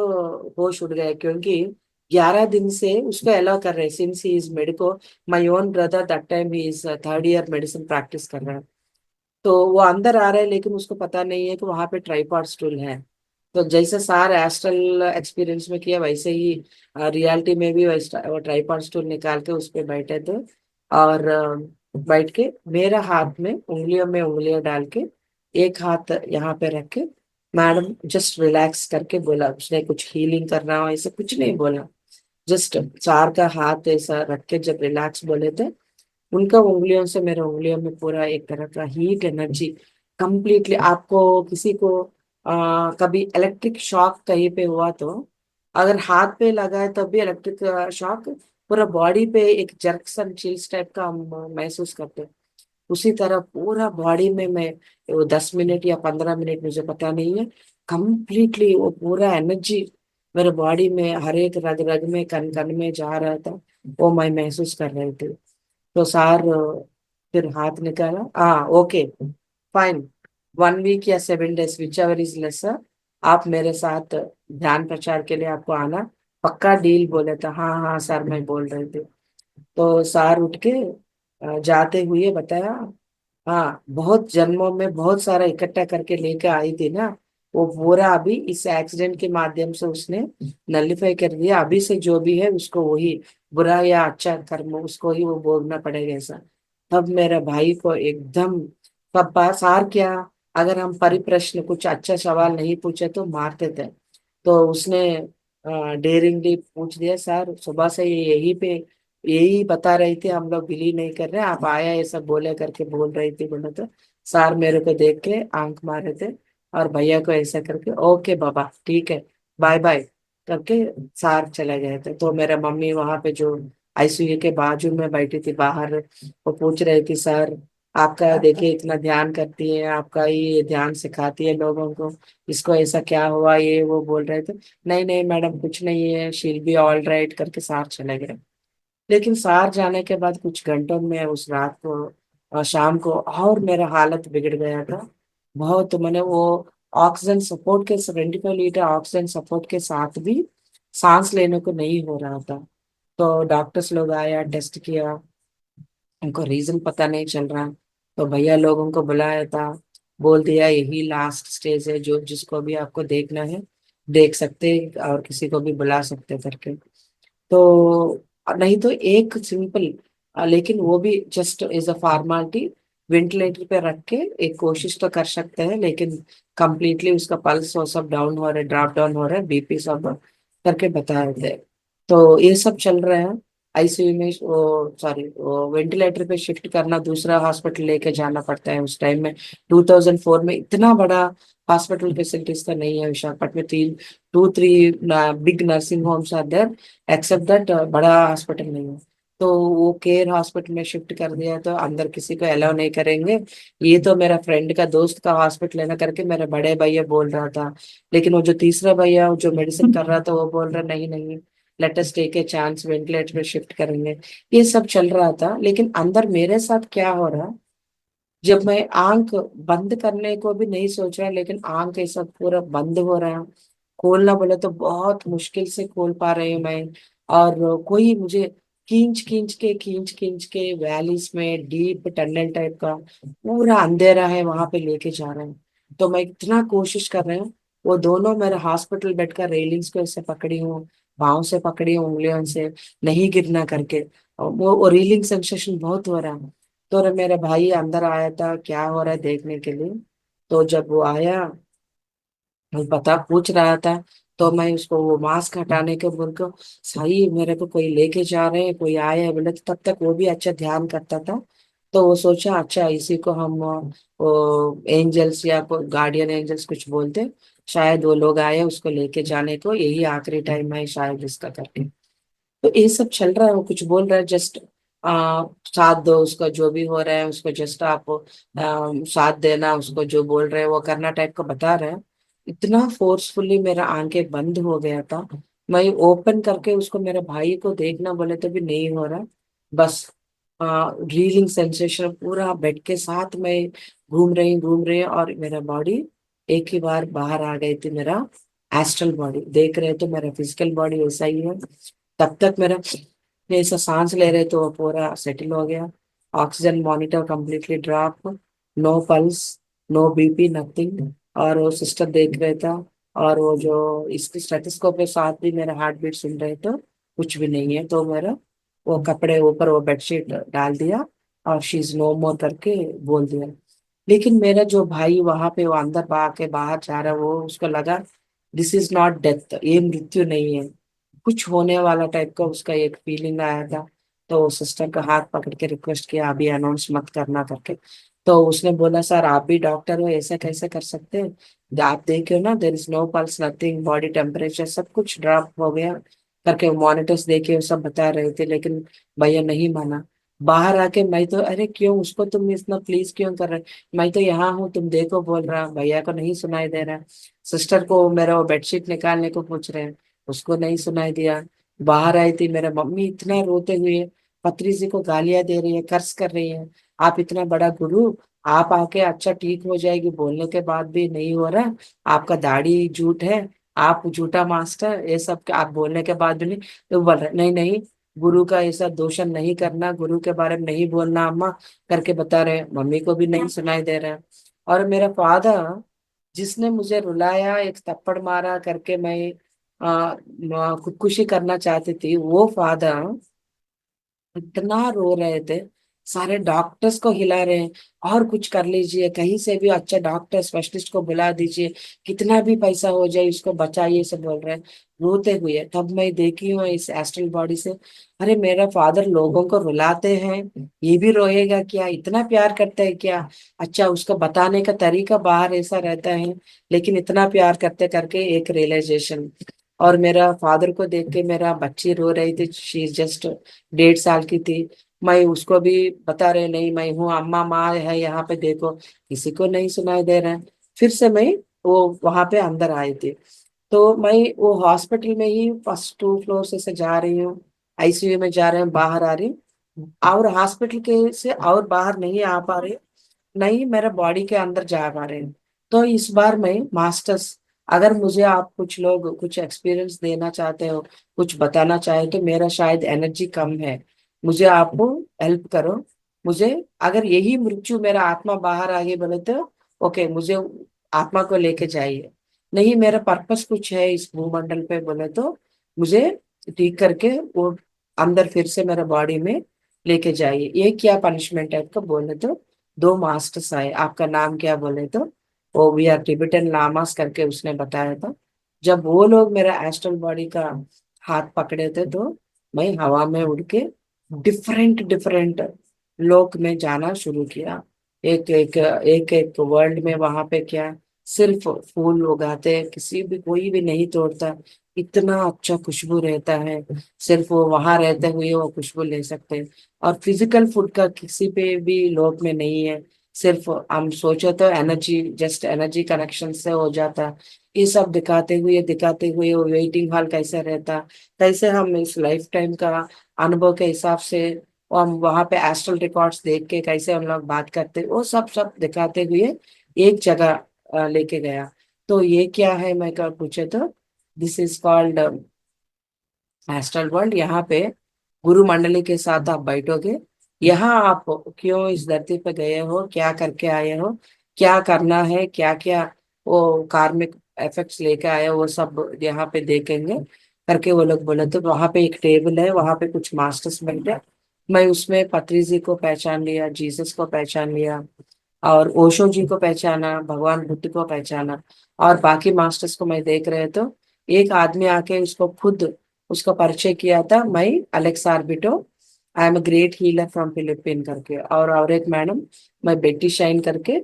Speaker 2: होश उड़ गया, क्योंकि 11 दिन से उसको अलाउ कर रहे since he is medico. My own brother that time he is 3rd year medicine practice कर रहा है। तो वो अंदर आ रहा है लेकिन उसको पता नहीं है कि वहां पे ट्राइपॉड स्टूल है। तो जैसे सार एस्ट्रल एक्सपीरियंस में किया वैसे ही रियलिटी में भी वैसा वो ट्राइपॉड स्टूल निकाल के उस पे बैठे थे। और बैठ के मेरा हाथ में उंगलियां डाल के एक हाथ यहाँ पे रख के मैडम जस्ट रिलैक्स करके बोला, उसने कुछ हीलिंग करना हो ऐसा कुछ नहीं बोला, जस्ट चार का हाथ ऐसा रख के जब रिलैक्स बोले थे, उनका उंगलियों से मेरे उंगलियों में पूरा एक तरह का हीट एनर्जी कंप्लीटली। आपको किसी को कभी इलेक्ट्रिक शॉक कहीं पे हुआ तो अगर हाथ पे लगा है तब भी इलेक्ट्रिक शॉक पूरा बॉडी पे एक जर्क्सन चिल्स टाइप का हम महसूस करते हैं, उसी तरह पूरा बॉडी में मैं वो 10 मिनट या 15 मिनट मुझे पता नहीं है, कंप्लीटली वो पूरा एनर्जी मेरे बॉडी में हर एक रग रग में कन कन में जा रहा था, वो मैं महसूस कर रही थी। तो सार फिर हाथ निकाला, हाँ ओके फाइन, 1 वीक या 7 days which ever is lesser, आप मेरे साथ ध्यान प्रचार के लिए आपको आना पक्का डील बोले था। हाँ हाँ सर मैं बोल रही थी। तो सार उठ के जाते हुए बताया, हाँ बहुत जन्मों में बहुत सारा इकट्ठा करके लेकर आई थी ना, वो पूरा अभी इस एक्सीडेंट के माध्यम से उसने नलिफाई कर दिया, अभी से जो भी है उसको वही बुरा या अच्छा कर्म उसको ही वो भोगना पड़ेगा ऐसा। तब मेरे भाई को एकदम, तब सार क्या, अगर हम परिप्रश्न कुछ अच्छा सवाल नहीं पूछे तो मारते थे। तो उसने डेरिंगली पूछ दिया, सर सुबह से ये यही पे यही बता रही थी, हम लोग बिलीव नहीं कर रहे, आप आया ये सब बोले करके बोल रही थी बोले तो। सर मेरे को देख के आंख मारे थे, और भैया को ऐसा करके ओके बाबा ठीक है बाय बाय करके सर चले गए थे। तो मेरा मम्मी वहां पे जो आईसीयू के बाजू में बैठी थी बाहर, वो पूछ रही थी, सर आपका देखिए इतना ध्यान करती है, आपका ये ध्यान सिखाती है लोगों को, इसको ऐसा क्या हुआ ये वो बोल रहे थे। नहीं नहीं मैडम कुछ नहीं है, शील बी ऑल राइट करके सार चले गए। लेकिन सार जाने के बाद कुछ घंटों में उस रात को शाम को और मेरा हालत बिगड़ गया था बहुत। तो मैंने वो ऑक्सीजन सपोर्ट के 75 लीटर ऑक्सीजन सपोर्ट के साथ भी सांस लेने को नहीं हो रहा था। तो डॉक्टर्स लोग आया, टेस्ट किया, उनको रीजन पता नहीं चल रहा। तो भैया लोगों को बुलाया था, बोल दिया यही लास्ट स्टेज है, जो जिसको भी आपको देखना है देख सकते हैं, और किसी को भी बुला सकते हैं करके। तो नहीं तो एक सिंपल, लेकिन वो भी just as a formality, ventilator पे रख के एक कोशिश तो कर सकते हैं, लेकिन कंप्लीटली उसका पल्स वो सब डाउन हो रहा है, ड्रॉप डाउन हो रहा है, बीपी सब करके बताए थे। तो ये सब चल रहा है। आईसीयू में वो सॉरी वो वेंटिलेटर पे शिफ्ट करना, दूसरा हॉस्पिटल लेके जाना पड़ता है उस टाइम में। 2004 में इतना बड़ा हॉस्पिटल फैसिलिटीज तो नहीं है विशाखापट्टनम में। तीन to three big nursing homes are there, except that बड़ा हॉस्पिटल नहीं है। तो वो केयर हॉस्पिटल में शिफ्ट कर दिया, तो अंदर किसी को अलाउ नहीं करेंगे। ये तो मेरा फ्रेंड का दोस्त का हॉस्पिटल है ना करके मेरे बड़े भैया बोल रहा था। लेकिन वो जो तीसरा भैया जो मेडिसिन कर रहा था वो बोल रहा नहीं नहीं, let us take a chance, ventilator में शिफ्ट करेंगे। ये सब चल रहा था, लेकिन अंदर मेरे साथ क्या हो रहा, जब मैं आंख बंद करने को भी नहीं सोच रहा, लेकिन आंख ऐसा पूरा बंद हो रहा है, खोलना बोले तो बहुत मुश्किल से खोल पा रही हूँ मैं। और कोई मुझे खींच खींच के वैलीज में डीप टनल टाइप का पूरा अंधेरा है वहां पे लेके जा रहे हैं। तो मैं इतना कोशिश कर रही हूँ, वो दोनों मेरे हॉस्पिटल बेड का रेलिंग्स को ऐसे पकड़ी हूँ, पाँव से पकड़ी हूँ उंगलियों से, नहीं गिरना करके। और वो रीलिंग सेंसेशन बहुत हो रहा है। तो मेरा भाई अंदर आया था क्या हो रहा है देखने के लिए। तो जब वो आया, वो पता पूछ रहा था, तो मैं उसको वो मास्क हटाने के बोल को, सही मेरे को कोई लेके जा रहे हैं, कोई आया है बोले, तो तब तक वो भी अच्छा ध्यान करता था। तो वो सोचा अच्छा इसी को हम वो एंजल्स या गार्डियन एंजल्स कुछ बोलते, शायद वो लोग आए उसको लेके जाने को, यही आखिरी टाइम है शायद इसका करके। तो ये सब चल रहा है, वो कुछ बोल रहा है जस्ट साथ दो उसका, जो भी हो रहा है उसको जस्ट आप साथ देना, उसको जो बोल रहे हैं वो करना टाइप का बता रहे हैं। इतना फोर्सफुली मेरा आंखें बंद हो गया था, मैं ओपन करके उसको मेरे भाई को देखना बोले तो भी नहीं हो रहा। बस रीलिंग सेंसेशन पूरा बेड के साथ में घूम रही और मेरा बॉडी एक ही बार बाहर आ गई थी। मेरा एस्ट्रल बॉडी देख रहे तो मेरा फिजिकल बॉडी वैसा ही है। तब तक मेरा जैसा सांस ले रहे तो वो पूरा सेटल हो गया। Oxygen monitor completely drop, no pulse, no BP nothing. और वो सिस्टर देख रहे था, और वो जो इसकी स्टेथोस्कोप के साथ भी मेरा हार्ट बीट सुन रहे तो कुछ भी नहीं है। तो मेरा वो कपड़े ऊपर वो बेडशीट डाल दिया और शी इज नो मोर करके बोल दिया। लेकिन मेरा जो भाई वहां पे वो अंदर के बाहर जा रहा है, वो उसको लगा दिस इज नॉट डेथ, ये मृत्यु नहीं है, कुछ होने वाला टाइप का उसका एक फीलिंग आया था। तो सिस्टर का हाथ पकड़ के रिक्वेस्ट किया अभी अनाउंस मत करना करके। तो उसने बोला सर आप भी डॉक्टर हो, ऐसा कैसे कर सकते हैं, आप देखियो ना there is no pulse nothing, body temperature सब कुछ ड्रॉप हो गया करके मॉनिटर्स देखे वो सब बता रहे थे। लेकिन भैया नहीं माना। बाहर आके मैं तो अरे क्यों उसको तुम इतना प्लीज क्यों कर रहे, मैं तो यहाँ हूँ तुम देखो बोल रहा, भैया को नहीं सुनाई दे रहा। सिस्टर को मेरा वो बेडशीट निकालने को पूछ रहे हैं, उसको नहीं सुनाई दिया। बाहर आई थी मेरा मम्मी इतना रोते हुए पत्री जी को गालियां दे रही है, कर्ज कर रही है, आप इतना बड़ा गुरु, आप आके अच्छा ठीक हो जाएगी बोलने के बाद भी नहीं हो रहा, आपका दाढ़ी झूठ है, आप झूठा मास्टर, ये सब आप बोलने के बाद भी नहीं। तो बोल रहे नहीं नहीं, गुरु का ऐसा दोषण नहीं करना, गुरु के बारे में नहीं बोलना अम्मा करके बता रहे, मम्मी को भी नहीं सुनाई दे रहा है। और मेरा फादर जिसने मुझे रुलाया एक थप्पड़ मारा करके मैं खुदकुशी करना चाहती थी, वो फादर इतना रो रहे थे, सारे डॉक्टर्स को हिला रहे हैं, और कुछ कर लीजिए, कहीं से भी अच्छा डॉक्टर स्पेशलिस्ट को बुला दीजिए, कितना भी पैसा हो जाए उसको बचाइए, सब बोल रहे हैं रोते हुए। तब मैं देखी हूँ इस एस्ट्रल बॉडी से, अरे मेरा फादर लोगों को रुलाते हैं, ये भी रोएगा क्या, इतना प्यार करता है क्या। अच्छा, उसको बताने का तरीका बाहर ऐसा रहता है, लेकिन इतना प्यार करते करके एक रियलाइजेशन। और मेरा फादर को देख के मेरा बच्ची रो रही थी, शी जस्ट 1.5 साल की थी। मैं उसको भी बता रहे, नहीं मैं हूँ, अम्मा माँ है यहाँ पे देखो, किसी को नहीं सुनाई दे रहा है। फिर से मैं वो वहां पे अंदर आई थी। तो मैं वो हॉस्पिटल में ही फर्स्ट 2 फ्लोर से जा रही हूँ, आईसीयू में जा रहे हैं, बाहर आ रही हूँ, और हॉस्पिटल के से और बाहर नहीं आ पा रही, नहीं मेरा बॉडी के अंदर जा पा रहे हैं। तो इस बार मैं मास्टर्स, अगर मुझे आप कुछ लोग कुछ एक्सपीरियंस देना चाहते हो, कुछ बताना चाहे, तो मेरा शायद एनर्जी कम है, मुझे आपको हेल्प करो। मुझे अगर यही मृत्यु मेरा आत्मा बाहर आ गई बोले तो ओके, मुझे आत्मा को लेके जाइए, नहीं मेरा पर्पस कुछ है इस भूमंडल पे बोले तो मुझे ठीक करके वो अंदर फिर से मेरा बॉडी में लेके जाइए। ये क्या पनिशमेंट है आपका बोले तो 2 मास्टर्स आए, आपका नाम क्या बोले तो वो वी आर टिबेटन लामास करके उसने बताया था। जब वो लोग मेरा एस्ट्रल बॉडी का हाथ पकड़े थे, तो मैं हवा में उड़ के डिफरेंट डिफरेंट लोक में जाना शुरू किया। एक वर्ल्ड में वहां पे क्या सिर्फ फूल उगाते हैं, किसी भी कोई भी नहीं तोड़ता, इतना अच्छा खुशबू रहता है, सिर्फ वो वहां रहते हुए वो खुशबू ले सकते हैं। और फिजिकल फूड का किसी पे भी लोक में नहीं है, सिर्फ हम सोचे तो एनर्जी, जस्ट एनर्जी कनेक्शन से हो जाता। ये सब दिखाते हुए वो वेटिंग हॉल कैसा रहता, कैसे हम इस लाइफ टाइम का अनुभव के हिसाब से वो हम वहां पे एस्ट्रल रिकॉर्ड्स देख के कैसे हम लोग बात करते, वो सब सब दिखाते हुए एक जगह लेके गया। तो ये क्या है मैं क्या पूछे तो this is called astral world. यहाँ पे गुरु मंडली के साथ आप बैठोगे, यहाँ आप क्यों इस धरती पे गए हो, क्या करके आए हो, क्या करना है, क्या क्या वो कार्मिक इफेक्ट्स लेके आए हो, वो सब यहाँ पे देखेंगे करके वो लोग बोले। तो वहां पे एक टेबल है, वहां पे कुछ मास्टर्स बैठे, मैं उसमें पत्री जी को पहचान लिया, जीसस को पहचान लिया, और ओशो जी को पहचाना, भगवान बुद्ध को पहचाना, और बाकी मास्टर्स को मैं देख रहे तो एक आदमी आके उसको खुद उसका परिचय किया था, मैं Alex Arbito, I am a great healer from Philippine करके। और एक मैडम, मैं बेटी शाइन करके,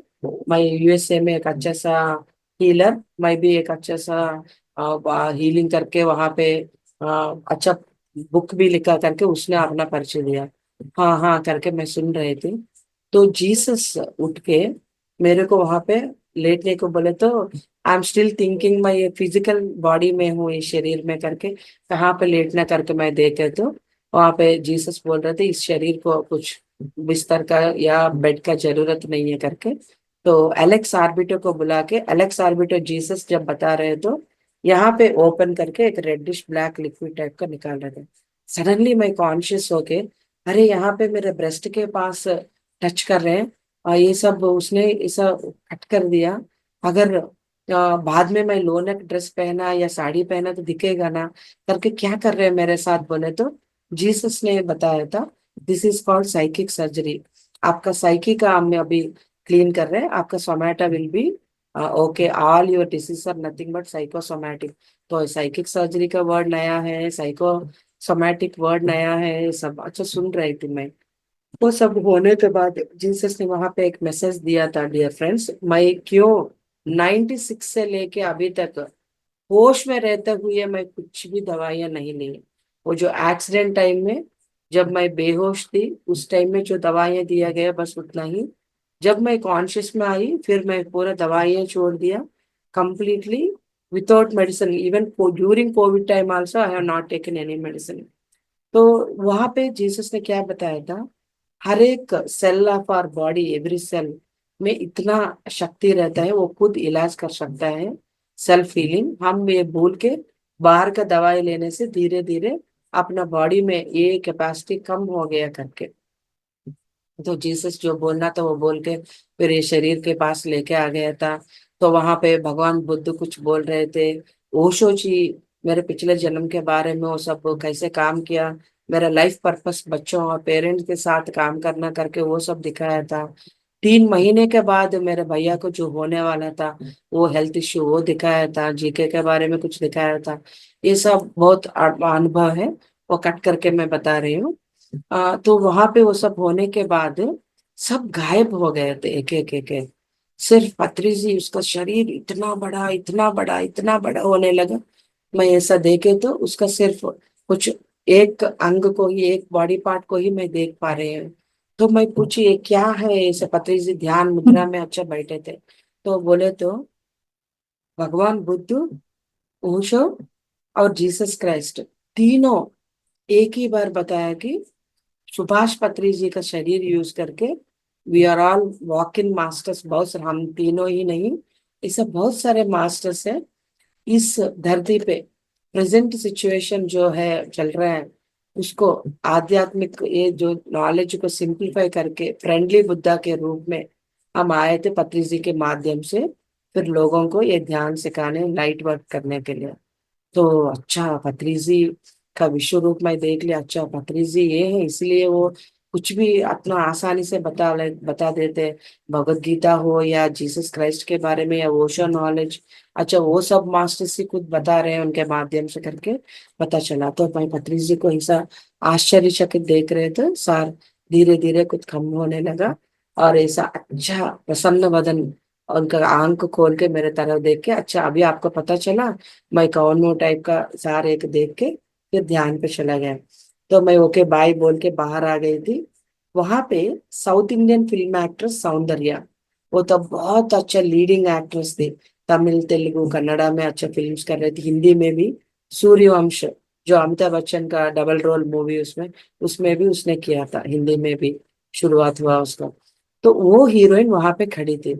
Speaker 2: मैं यूएसए में एक अच्छा सा हीलर, मैं भी एक अच्छा सा हीलिंग करके वहां पे अच्छा बुक भी लिखा करके उसने अपना परिचय दिया। हाँ हाँ करके मैं सुन रही थी। तो जीसस उठ के मेरे को वहां पे लेटने को बोले, तो आई एम स्टिल थिंकिंग मैं ये फिजिकल बॉडी में हूँ, इस शरीर में करके कहाँ पे लेटना करके मैं देखे तो वहां पे जीसस बोल रहे थे इस शरीर को कुछ बिस्तर का या बेड का जरूरत नहीं है करके। तो एलेक्स आर्बिटो को बुला के, एलेक्स आर्बिटो जीसस जब बता रहे तो यहाँ पे ओपन करके एक रेडिश ब्लैक लिक्विड टाइप का निकाल रहे थे। सडनली मैं कॉन्शियस होके, अरे यहाँ पे मेरे ब्रेस्ट के पास टच कर रहे हैं, और ये सब उसने ऐसा कट कर दिया। अगर बाद में मैं लो नेक ड्रेस पहना या साड़ी पहना तो दिखेगा ना करके, क्या कर रहे हैं मेरे साथ बोले तो जीसस ने बताया था this is called psychic surgery. आपका साइकी का हम अभी क्लीन कर रहे हैं, आपका somata will be okay, all your disease are nothing but psychosomatic. तो साइकिक सर्जरी का वर्ड नया है, साइको सोमैटिक वर्ड नया है, सब अच्छा सुन रही थी मैं। वो सब होने के बाद जीसस ने वहां पे एक मैसेज दिया था, डियर फ्रेंड्स, मैं क्यों 96 से लेके अभी तक होश में रहते हुए मैं कुछ भी दवाइयां नहीं ली। वो जो एक्सीडेंट टाइम में जब मैं बेहोश थी उस टाइम में जो दवाइयां दिया गया बस उतना ही। जब मैं कॉन्शियस में आई फिर मैं पूरा दवाइयां छोड़ दिया completely, without medicine, even during Covid time also I have not taken any medicine. तो वहां पे जीसस ने क्या बताया था, हर एक cell of our body, every cell में इतना शक्ति रहता है, वो खुद इलाज कर सकता है। सेल्फ हीलिंग, हम ये भूल के बाहर का दवाई लेने से धीरे धीरे अपना बॉडी में ये कैपेसिटी कम हो गया करके। तो जीसस जो बोलना था वो बोल के फिर ये शरीर के पास लेके आ गया था। तो वहां पे भगवान बुद्ध कुछ बोल रहे थे, ओशो जी मेरे पिछले जन्म के बारे में वो सब कैसे काम किया मेरा लाइफ पर्पस बच्चों और पेरेंट्स के साथ काम करना करके वो सब दिखाया था। 3 महीने के बाद मेरे भैया को जो होने वाला था, वो हेल्थ इश्यू, वो दिखाया था। जीके के बारे में कुछ दिखाया था। ये सब बहुत अनुभव है, वो कट करके मैं बता रही हूँ। तो वहां पे वो सब होने के बाद सब गायब हो गए थे, एक एक एक एक। सिर्फ पथरी, उसका शरीर इतना बड़ा इतना बड़ा इतना बड़ा होने लगा। मैं ऐसा देखे तो उसका सिर्फ कुछ एक अंग को ही, एक बॉडी पार्ट को ही मैं देख पा रही हूँ। तो मैं पूछी ये क्या है, ऐसे पथरी जी ध्यान मुद्रा में अच्छा बैठे थे। तो बोले तो भगवान बुद्ध, ओशो और जीसस क्राइस्ट, तीनों एक ही बार बताया कि सुभाष पत्री जी का शरीर यूज करके we are all walk in masters. बहुत सारे, हम तीनों ही नहीं, ऐसे बहुत सारे मास्टर्स है इस धरती पे। प्रेजेंट सिचुएशन जो है चल रहा है, उसको आध्यात्मिक ये जो नॉलेज को सिंप्लीफाई करके फ्रेंडली बुद्धा के रूप में हम आए थे पत्री जी के माध्यम से, फिर लोगों को ये ध्यान सिखाने, लाइट वर्क करने के लिए। तो अच्छा पत्रीजी का विश्व रूप में देख लिया, अच्छा पत्रीजी ये है, इसलिए वो कुछ भी इतना आसानी से बता देते। भगवत गीता हो या जीसस क्राइस्ट के बारे में या ओशो नॉलेज, अच्छा वो सब मास्टर से खुद बता रहे हैं उनके माध्यम से करके पता चला। तो भाई पत्रीजी को ऐसा आश्चर्यचकित देख रहे थे सार, धीरे धीरे कुछ कम होने लगा। और ऐसा अच्छा प्रसन्न वदन, उनका आंख खोल के मेरे तरफ देख के, अच्छा अभी आपको पता चला। मैं कौन हूँ टाइप का सार एक देख के फिर ध्यान पे चला गया। तो मैं ओके बाय बोल के बाहर आ गई थी। वहां पे south Indian film actress Soundarya, वो तो बहुत अच्छा लीडिंग एक्ट्रेस थी। तमिल तेलुगु कन्नड़ा में अच्छा फिल्म्स कर रही थी, हिंदी में भी। सूर्यवंश, जो अमिताभ बच्चन का डबल रोल मूवी, उसमें उसमें भी उसने किया था, हिंदी में भी शुरुआत हुआ उसका। तो वो हीरोइन वहां पे खड़ी थी।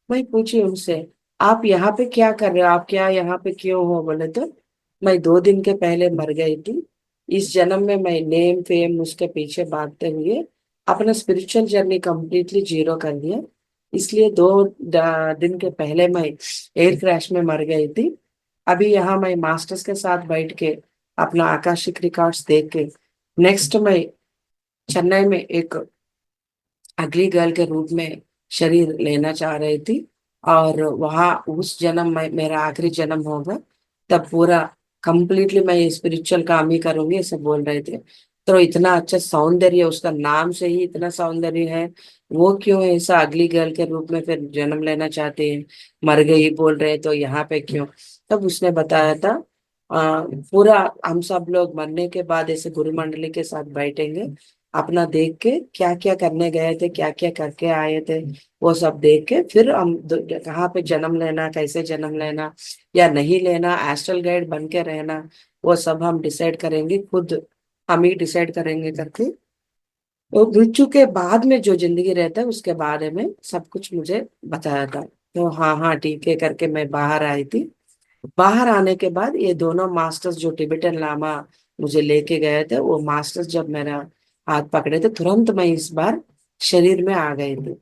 Speaker 2: मैं पूछी उनसे, आप यहाँ पे क्या कर रहे हो, आप क्या यहाँ पे क्यों हो? बोले तो मैं 2 दिन के पहले मर गई थी। इस जन्म में मैं नेम फेम उसके पीछे भागते हुए अपना स्पिरिचुअल जर्नी कंप्लीटली जीरो कर दिया। इसलिए 2 दिन के पहले मैं एयर क्रैश में मर गई थी। अभी यहाँ मैं मास्टर्स के साथ बैठ के अपना आकाशिक रिकॉर्ड्स देख के नेक्स्ट मैं चेन्नई में एक अगली गर्ल के रूप में शरीर लेना चाह रही थी। और वहाँ उस जन्म में मेरा आखिरी जन्म होगा, तब पूरा कंप्लीटली मैं स्पिरिचुअल काम ही करूंगी, ऐसे बोल रहे थे। तो इतना अच्छा सौंदर्य, उसका नाम से ही इतना सौंदर्य है। वो क्यों ऐसा अगली गर्ल के रूप में फिर जन्म लेना चाहते हैं? मर गई बोल रहे तो यहाँ पे क्यों? तब उसने बताया था पूरा हम सब लोग मरने के बाद ऐसे गुरु मंडली के साथ बैठेंगे, अपना देख के क्या क्या करने गए थे, क्या क्या करके आए थे, वो सब देख के फिर हम कहाँ पे जन्म लेना, कैसे जन्म लेना या नहीं लेना, एस्ट्रल गाइड बन के रहना, वो सब हम डिसाइड करेंगे खुद। हम ही डिसाइड करेंगे करके वो मृत्यु के बाद में जो जिंदगी रहता है उसके बारे में सब कुछ मुझे बताया था। तो हाँ हाँ ठीक है करके मैं बाहर आई थी। बाहर आने के बाद ये दोनों मास्टर्स जो टिबेटन लामा मुझे लेके गए थे, वो मास्टर्स जब मेरा हाथ पकड़े थे, तुरंत मैं इस बार शरीर में आ गई थी।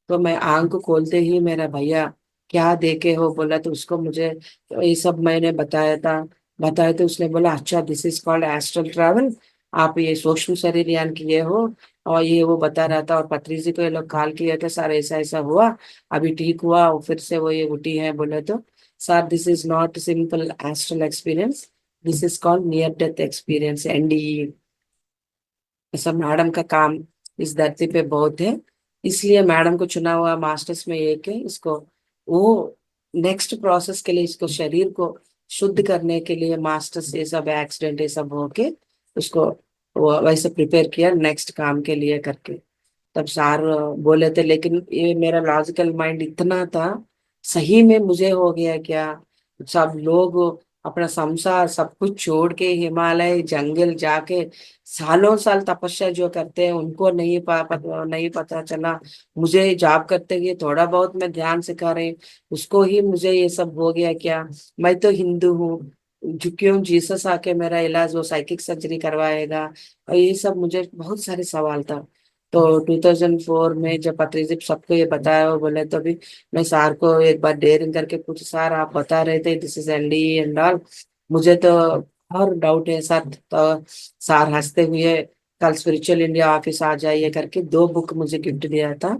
Speaker 2: तो मैं आंख खोलते ही मेरा भैया, क्या देखे हो बोला, तो उसको मुझे तो ये सब मैंने बताया था। बताया तो उसने बोला अच्छा this is called astral travel, आप ये सूक्ष्म शरीर यान किए हो। और ये वो बता रहा था, और पत्री जी को ये लोग कॉल किए थे, सर ऐसा ऐसा हुआ, अभी ठीक हुआ और फिर से वो ये उठी है बोले तो। Sir this is not simple astral experience, this is called near death experience, NDE. ऐसा मैडम का काम इस धरती पे बहुत है, इसलिए मैडम को चुना हुआ मास्टर्स में एक है। इसको वो नेक्स्ट प्रोसेस के लिए, इसको शरीर को शुद्ध करने के लिए मास्टर्स ये सब एक्सीडेंट ये सब होके उसको वो वैसे प्रिपेयर किया नेक्स्ट काम के लिए करके। तब सार बोले थे, लेकिन ये मेरा लॉजिकल माइंड इतना था, सही में मुझे हो गया क्या? सब लोग अपना संसार सब कुछ छोड़ के हिमालय जंगल जाके सालों साल तपस्या जो करते हैं उनको नहीं पता चला। मुझे जॉब करते हुए थोड़ा बहुत मैं ध्यान सिखा रही, उसको ही मुझे ये सब हो गया क्या? मैं तो हिंदू हूँ, क्यों जीसस आके मेरा इलाज वो साइकिक सर्जरी करवाएगा? और ये सब मुझे बहुत सारे सवाल था। तो 2004 में जब पत्रिजिप सबको ये बताया, वो बोले तो भी मैं सार को एक बार डेयरिंग करके पूछा, सर आप बता रहे थे this is end and all, मुझे तो और डाउट है सर, तो सर हंसते हुए कल स्पिरिचुअल इंडिया ऑफिस आ जाइए करके 2 बुक मुझे गिफ्ट दिया था।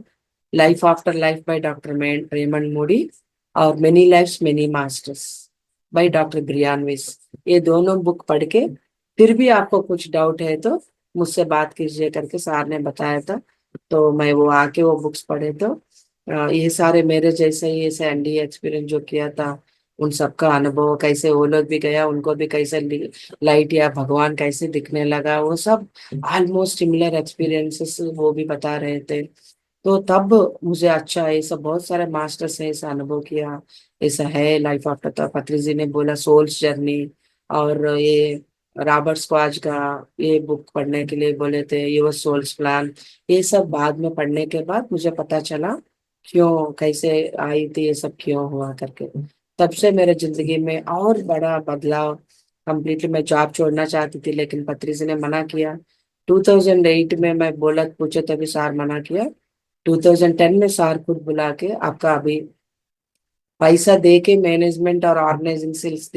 Speaker 2: Life after life by doctor Raymond Moody और many lives many masters by doctor Brian Weiss. ये दोनों बुक पढ़ के फिर भी आपको कुछ डाउट है तो मुझसे बात कीजिए करके सर ने बताया था। तो मैं वो आके वो बुक्स पढ़े तो ये सारे मेरे जैसे ही ऐसे एनडीए एक्सपीरियंस जो किया था उन सबका अनुभव, कैसे वो लोग भी गया उनको भी कैसे लाइट या भगवान कैसे दिखने लगा, वो सब ऑलमोस्ट सिमिलर एक्सपीरियंसेस वो भी बता रहे थे। तो तब मुझे अच्छा है, ये सब बहुत सारे मास्टर्स हैं ऐसा अनुभव किया। ऐसा है लाइफ आफ्टर, तो पत्री जी ने बोला सोल्स जर्नी, और ये रॉबर्ट स्क्वाज का ये बुक पढ़ने के लिए बोले थे, योर सोल्स प्लान। ये सब बाद में पढ़ने के बाद मुझे पता चला क्यों कैसे आई थी, ये सब क्यों हुआ करके। तब से मेरे जिंदगी में और बड़ा बदलाव कंप्लीटली। मैं जॉब छोड़ना चाहती थी लेकिन पत्री जी ने मना किया। 2008 में मैं बोला पूछे तभी सार मना किया। 2010 में सार खुद बुला के आपका अभी पैसा दे के मैनेजमेंट और ऑर्गेनाइजिंग स्किल्स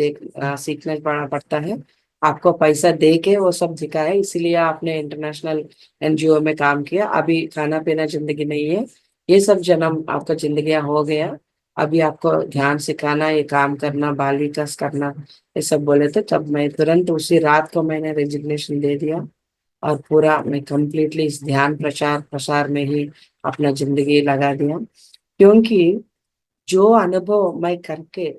Speaker 2: सीखना पड़ता है। आपको पैसा दे के वो सब सिखाया है, इसीलिए आपने इंटरनेशनल एनजीओ में काम किया। अभी खाना पीना जिंदगी नहीं है, ये सब जन्म आपका जिंदगी हो गया। अभी आपको ध्यान सिखाना, ये काम करना, बाल विकास करना, ये सब बोले थे। तब मैं तुरंत उसी रात को मैंने रेजिग्नेशन दे दिया और पूरा मैं कंप्लीटली इस ध्यान प्रचार प्रसार में ही अपना जिंदगी लगा दिया। क्योंकि जो अनुभव मैं करके,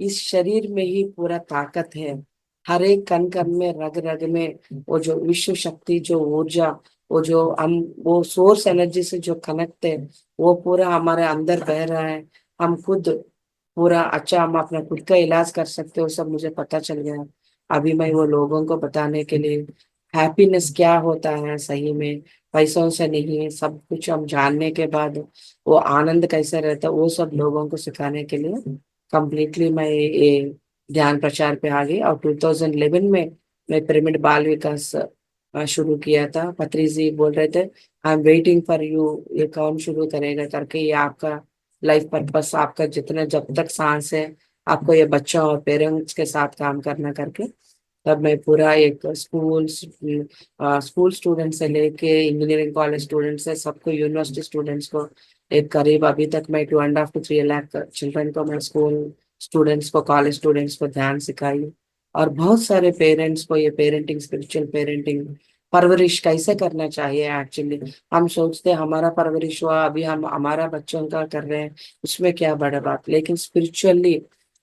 Speaker 2: इस शरीर में ही पूरा ताकत है। हर एक कण कण में, रग रग में वो जो विश्व शक्ति, जो ऊर्जा, वो जो हम वो सोर्स एनर्जी से जो कनेक्ट है, वो पूरा हमारे अंदर बह रहा है। हम खुद पूरा अच्छा, हम अपना खुद का इलाज कर सकते हो, सब मुझे पता चल गया। अभी मैं वो लोगों को बताने के लिए, हैप्पीनेस क्या होता है सही में, पैसों से नहीं है, सब कुछ हम जानने के बाद वो आनंद कैसे रहता है, वो सब लोगों को सिखाने के लिए कंप्लीटली मैं ये ध्यान प्रचार पे आ गई। और 2011 में मैं पिरामिड बाल विकास शुरू किया था। पत्री जी बोल रहे थे I am waiting for you, ये कौन शुरू करेगा करके। ये आपका लाइफ पर्पस, आपका जितने जब तक सांस है आपको ये बच्चों और पेरेंट्स के साथ काम करना करके। तब मैं पूरा एक स्कूल स्टूडेंट से लेके इंजीनियरिंग कॉलेज स्टूडेंट से सबको, यूनिवर्सिटी स्टूडेंट्स को, एक करीब अभी तक मैं 2.5 to 3 लाख चिल्ड्रन को, मैं स्कूल स्टूडेंट्स को, कॉलेज स्टूडेंट्स को ध्यान सिखाई। और बहुत सारे पेरेंट्स को ये पेरेंटिंग, स्पिरिचुअल पेरेंटिंग, परवरिश कैसे करना चाहिए एक्चुअली। हम सोचते हैं हमारा परवरिश हुआ, अभी हम हमारा बच्चों का कर रहे हैं, उसमें क्या बड़ा बात। लेकिन स्पिरिचुअली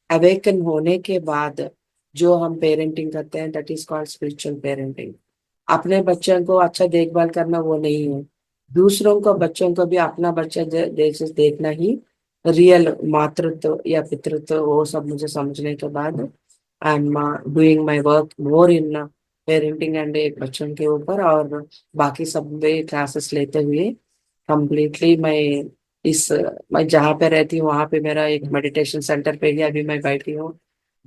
Speaker 2: अवेकन होने के बाद जो हम पेरेंटिंग करते हैं, that is called spiritual parenting. अपने बच्चों को अच्छा देखभाल करना वो नहीं है, दूसरों को, बच्चों को भी अपना बच्चा देखना ही रियल मातृत्व या पितृत्व, वो सब मुझे समझने के बाद I am doing my work more in parenting and एक बच्चों के ऊपर। और बाकी सब में क्लासेस लेते हुए कंप्लीटली मैं जहाँ पे रहती हूँ वहाँ पे मेरा एक मेडिटेशन सेंटर पे ही अभी मैं बैठी हूँ।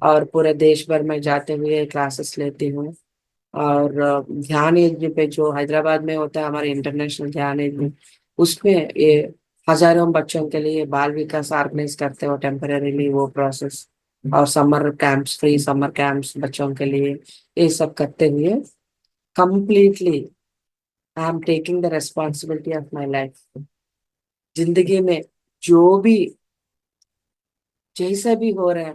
Speaker 2: और पूरे देश भर में जाते हुए क्लासेस लेती हूँ। और ध्यान यज्ञ पे जो हैदराबाद में होता है हमारे इंटरनेशनल ध्यान यज्ञ, उसमें ये हजारों बच्चों के लिए बाल विकास ऑर्गेनाइज करते हो टेम्परेरीली वो प्रोसेस। और summer camps, free summer camps बच्चों के लिए, ये सब करते हुए completely I am taking the responsibility of my life. जिंदगी में जो भी जैसा भी हो रहा है,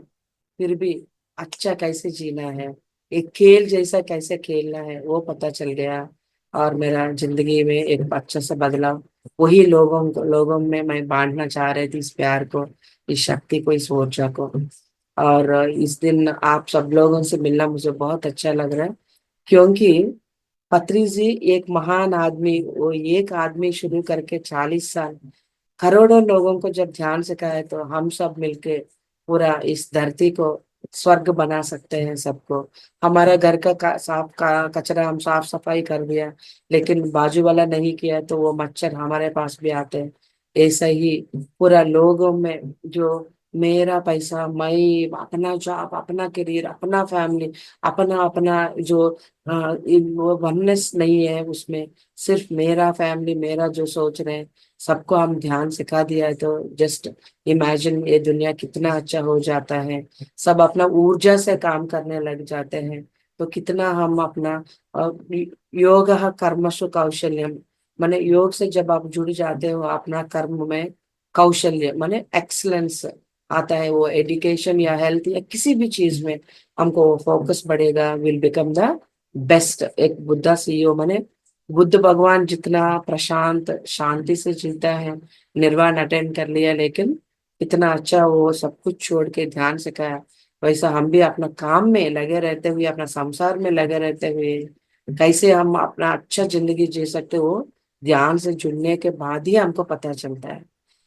Speaker 2: फिर भी अच्छा कैसे जीना है, एक खेल जैसा कैसे खेलना है वो पता चल गया। और मेरा जिंदगी में एक अच्छा सा बदलाव, वही लोगों में मैं बांटना चाह रही थी, इस प्यार को, इस शक्ति को, इस ऊर्जा को। और इस दिन आप सब लोगों से मिलना मुझे बहुत अच्छा लग रहा है। क्योंकि पत्री जी एक महान आदमी, वो एक आदमी शुरू करके 40 साल करोड़ों लोगों को जब ध्यान सिखाए, तो हम सब मिलके पूरा इस धरती को स्वर्ग बना सकते हैं सबको। हमारा घर का कचरा हम साफ सफाई कर दिया, लेकिन बाजू वाला नहीं किया तो वो मच्छर हमारे पास भी आते हैं। ऐसा ही पूरा लोगों में जो मेरा पैसा, मैं अपना जॉब, अपना करियर, अपना फैमिली, अपना अपना जो वो वननेस नहीं है उसमें, सिर्फ मेरा फैमिली, मेरा जो सोच रहे हैं, सबको हम ध्यान सिखा दिया है। तो जस्ट इमेजिन ये दुनिया कितना अच्छा हो जाता है। सब अपना ऊर्जा से काम करने लग जाते हैं। तो कितना हम अपना योग कर्मसु कौशल्यम, माने योग से जब आप जुड़ जाते हो अपना कर्म में कौशल्य माने एक्सलेंस आता है, वो एजुकेशन या हेल्थ या किसी भी चीज में हमको फोकस बढ़ेगा, विल बिकम द बेस्ट। एक बुद्धा सीईओ माने बुद्ध भगवान जितना प्रशांत शांति से जीता है, निर्वाण अटेंड कर लिया, लेकिन इतना अच्छा वो सब कुछ छोड़ के ध्यान सिखाया। वैसा हम भी अपना काम में लगे रहते हुए, अपना संसार में लगे रहते हुए कैसे हम अपना अच्छा जिंदगी जी सकते हो, ध्यान से जुड़ने के बाद ही हमको पता चलता है।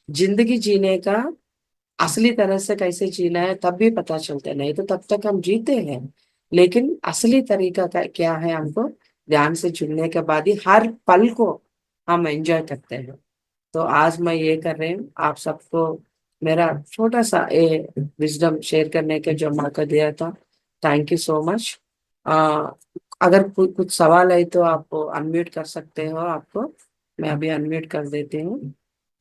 Speaker 2: जिंदगी जीने का असली तरह से कैसे जीना है तब भी पता चलता है, नहीं तो तब तक हम जीते हैं। लेकिन असली तरीका का क्या है, हमको ध्यान से जुड़ने के बाद ही हर पल को हम एंजॉय करते हैं। तो आज मैं ये कर रही हूँ आप सबको मेरा छोटा सा ये विजडम शेयर करने का जो मौका दिया था। Thank you so much. अगर कुछ सवाल है तो आप अनम्यूट कर सकते हो आपको, मैं अभी अनम्यूट कर देती हूँ।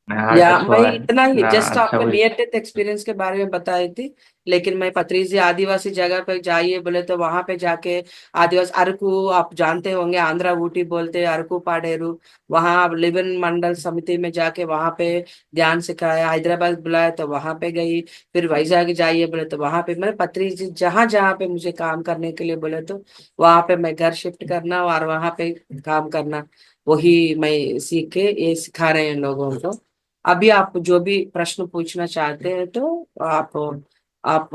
Speaker 1: हाँ,
Speaker 2: या
Speaker 1: दैट्स
Speaker 2: मैं
Speaker 1: व्हाई
Speaker 2: इतना ही
Speaker 1: ना,
Speaker 2: जस्ट
Speaker 1: अच्छा
Speaker 2: आपका
Speaker 1: भाई।
Speaker 2: नियर डेथ एक्सपीरियंस के बारे में बताई थी। लेकिन मैं पथरीजी आदिवासी जगह पे जाइए बोले तो वहां पे जाके आदिवासी अरकू आप जानते होंगे, आंध्रा ऊटी बोलते हैं, अरकू पाडेरू, वहां आप लिबन मंडल समिति में जाके वहां पे ध्यान सिखाया। हैदराबाद बुलाया तो वहां पे गई। फिर वैजाग जाइए बोले तो वहां पे, मैं पथरीजी जहां जहाँ पे मुझे काम करने के लिए बोले तो वहां पे मैं घर शिफ्ट करना और वहां पे काम करना, वही मैं सीख के ये सिखा रहे हैं लोगों को। अभी आप जो भी प्रश्न पूछना चाहते हैं तो आप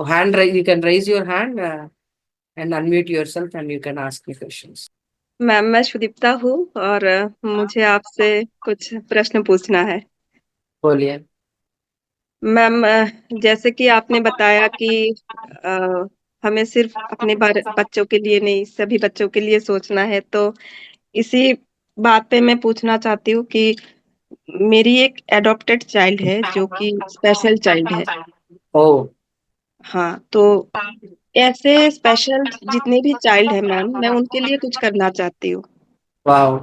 Speaker 2: hand you can raise your hand and unmute yourself and you can ask me questions.
Speaker 3: Ma'am, मैं सुदीप्ता हूँ और मुझे आपसे कुछ प्रश्न पूछना है।
Speaker 2: बोलिए।
Speaker 3: मैम, जैसे कि आपने बताया कि अ, हमें सिर्फ अपने बच्चों के लिए नहीं, सभी बच्चों के लिए सोचना है, तो इसी बात पे मैं पूछना चाहती हूँ कि मेरी एक एडॉप्टेड चाइल्ड है जो कि स्पेशल चाइल्ड है।
Speaker 2: ओ।
Speaker 3: हाँ, तो ऐसे स्पेशल जितने भी चाइल्ड है मैम, मैं उनके लिए कुछ करना चाहती हूँ।
Speaker 2: वाओ।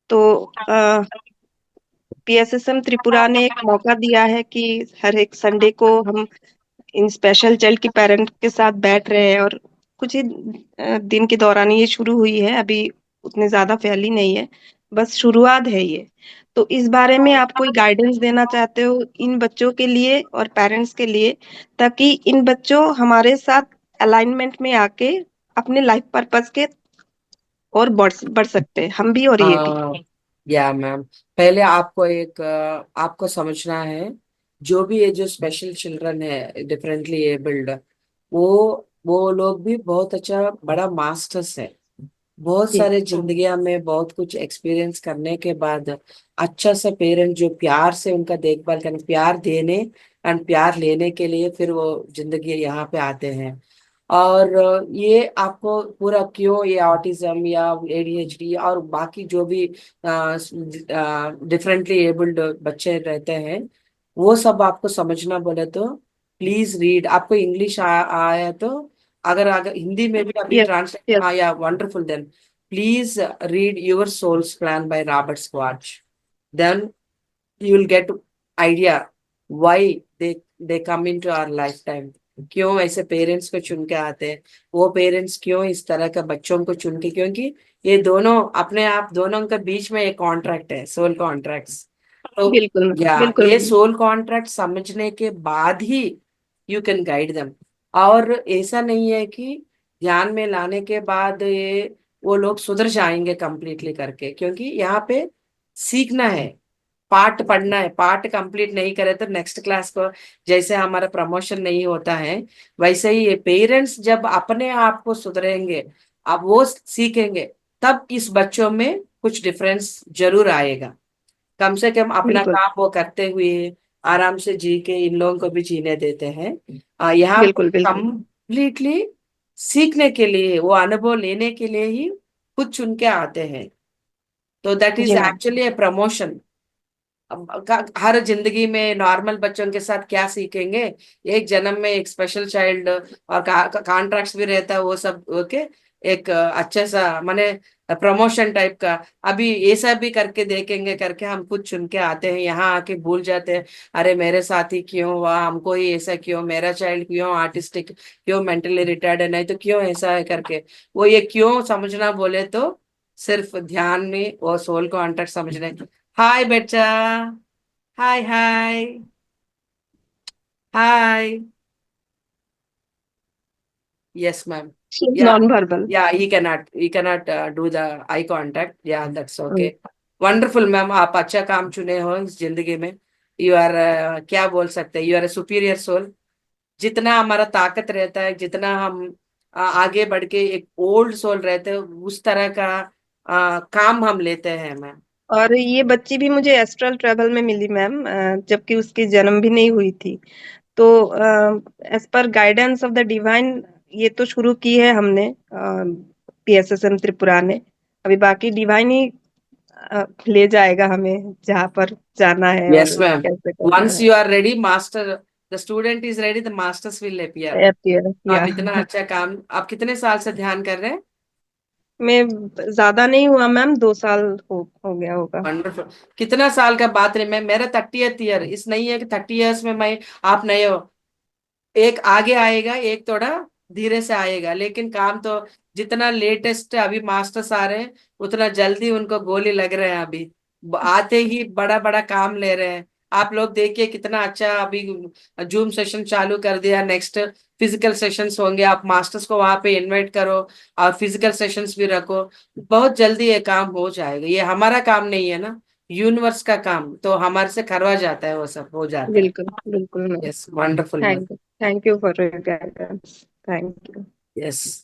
Speaker 3: तो पीएसएसएम त्रिपुरा ने एक मौका दिया है कि हर एक संडे को हम इन स्पेशल चाइल्ड के पेरेंट के साथ बैठ रहे हैं, और कुछ ही दिन के दौरान ये शुरू हुई है, अभी उतने ज्यादा फैली नहीं है, बस शुरुआत है ये। तो इस बारे में आप कोई गाइडेंस देना चाहते हो इन बच्चों के लिए और पेरेंट्स के लिए, ताकि इन बच्चों हमारे साथ अलाइनमेंट में आके अपने लाइफ पर्पस के और बढ़ सकते हैं, हम भी और ये भी।
Speaker 2: या मैम, पहले आपको आपको समझना है, जो भी ये जो स्पेशल चिल्ड्रन है डिफरेंटली एबल्ड, वो लोग भी बहुत अच्छा बड़ा मास्टर्स है। बहुत
Speaker 3: जी,
Speaker 2: सारे जिंदगियां में बहुत कुछ एक्सपीरियंस करने के बाद अच्छा सा पेरेंट जो प्यार से उनका देखभाल करने, प्यार देने एंड प्यार लेने के लिए फिर वो जिंदगी यहाँ पे आते हैं। और ये आपको पूरा क्यों ये ऑटिज्म या एडीएचडी और बाकी जो भी डिफरेंटली एबल्ड बच्चे रहते हैं, वो सब आपको समझना बोले तो प्लीज रीड। आपको इंग्लिश आया तो अगर अगर हिंदी में भी अभी
Speaker 3: यस,
Speaker 2: ट्रांसलेट,
Speaker 3: यस,
Speaker 2: हाँ या wonderful, then please read your soul's plan by Robert Schwartz. Then you will get idea why they come into our lifetime, क्यों ऐसे पेरेंट्स को चुन के आते हैं, वो पेरेंट्स क्यों इस तरह के बच्चों को चुन के, क्योंकि ये दोनों अपने आप दोनों के बीच में एक कॉन्ट्रैक्ट है, सोल कॉन्ट्रैक्ट्स। तो
Speaker 3: बिल्कुल मैम,
Speaker 2: या
Speaker 3: बिल्कुल
Speaker 2: ये
Speaker 3: मैम।
Speaker 2: सोल कॉन्ट्रैक्ट समझने के बाद ही यू कैन गाइड देम। और ऐसा नहीं है कि ध्यान में लाने के बाद ये वो लोग सुधर जाएंगे कंप्लीटली करके, क्योंकि यहाँ पे सीखना है, पार्ट पढ़ना है। पार्ट कंप्लीट नहीं करे तो नेक्स्ट क्लास को जैसे हमारा प्रमोशन नहीं होता है, वैसे ही ये पेरेंट्स जब अपने आप को सुधरेंगे, अब वो सीखेंगे, तब इस बच्चों में कुछ डिफरेंस जरूर आएगा। कम से कम अपना
Speaker 3: बिल्कुल,
Speaker 2: काम वो करते हुए आराम से जी के इन लोगों को भी जीने देते हैं। यहाँ
Speaker 3: बिल्कुल, बिल्कुल।
Speaker 2: कंप्लीटली सीखने के लिए, वो अनुभव लेने के लिए ही खुद चुन के आते हैं। तो दैट इज
Speaker 3: जी मैम।
Speaker 2: Actually a promotion. हर जिंदगी में नॉर्मल बच्चों के साथ क्या सीखेंगे, एक जन्म में एक स्पेशल चाइल्ड और कॉन्ट्रैक्ट्स भी रहता है वो सब, ओके। एक अच्छा सा माने प्रमोशन टाइप का। अभी ऐसा भी करके देखेंगे करके हम कुछ चुन के आते हैं, यहाँ आके भूल जाते हैं। अरे मेरे साथ ही क्यों हुआ, हमको ही ऐसा क्यों, मेरा चाइल्ड क्यों आर्टिस्टिक, क्यों मेंटली रिटायर्ड है, नहीं तो क्यों ऐसा है करके। वो ये क्यों समझना बोले तो सिर्फ ध्यान में वो सोल को कांटेक्ट समझने। हाय बेटा, हाय हाय हाय। Yes, ma'am.
Speaker 3: She's
Speaker 2: Yeah,
Speaker 3: non-verbal.
Speaker 2: yeah. He cannot do the eye contact. Yeah, that's okay. Wonderful, ma'am. आप अच्छा काम चुने हो इस जिंदगी में। यू आर क्या बोल सकते हैं, you are a superior soul. जितना हमारा ताकत रहता है, जितना हम आगे बढ़ के एक ओल्ड सोल रहते हैं, उस तरह का काम हम लेते हैं मैम।
Speaker 3: और ये बच्ची भी मुझे एस्ट्रल ट्रेवल में मिली मैम, जबकि उसकी जन्म भी नहीं हुई थी। तो as per guidance of the divine ये तो शुरू की है हमने, PSSM त्रिपुरा ने। अभी बाकी डिवाइन ही ले जाएगा हमें जहाँ पर जाना है
Speaker 2: यस
Speaker 3: और
Speaker 2: मैम।
Speaker 3: कैसे करना
Speaker 2: वंस
Speaker 3: है।
Speaker 2: You are ready master, the student is ready, the masters will appear.
Speaker 3: या
Speaker 2: आप इतना अच्छा काम, आप कितने साल से ध्यान कर रहे हैं?
Speaker 3: मैं ज्यादा नहीं हुआ मैम, 2 साल हो गया होगा।
Speaker 2: वंडरफुल। कितना साल का बात रही, मैं मेरा 30th ईयर, इस नहीं है कि 30 years में मैं, आप नए हो। एक आगे आएगा, एक थोड़ा धीरे से आएगा, लेकिन काम तो जितना लेटेस्ट अभी मास्टर्स आ रहे हैं उतना जल्दी उनको गोली लग रहे हैं अभी। आते ही बड़ा बड़ा काम ले रहे हैं। आप लोग देखिए कितना अच्छा अभी जूम सेशन चालू कर दिया। नेक्स्ट फिजिकल सेशंस होंगे, आप मास्टर्स को वहां पे इनवाइट करो और फिजिकल सेशंस भी रखो। बहुत जल्दी ये काम हो जाएगा। ये हमारा काम नहीं है ना, यूनिवर्स का काम, तो हमारे से करवा जाता है, वो सब हो जाता है।
Speaker 3: बिल्कुल बिल्कुल ma'am.
Speaker 2: Yes, wonderful ma'am.
Speaker 3: Thank you for your guidance. Thank you.
Speaker 2: Yes.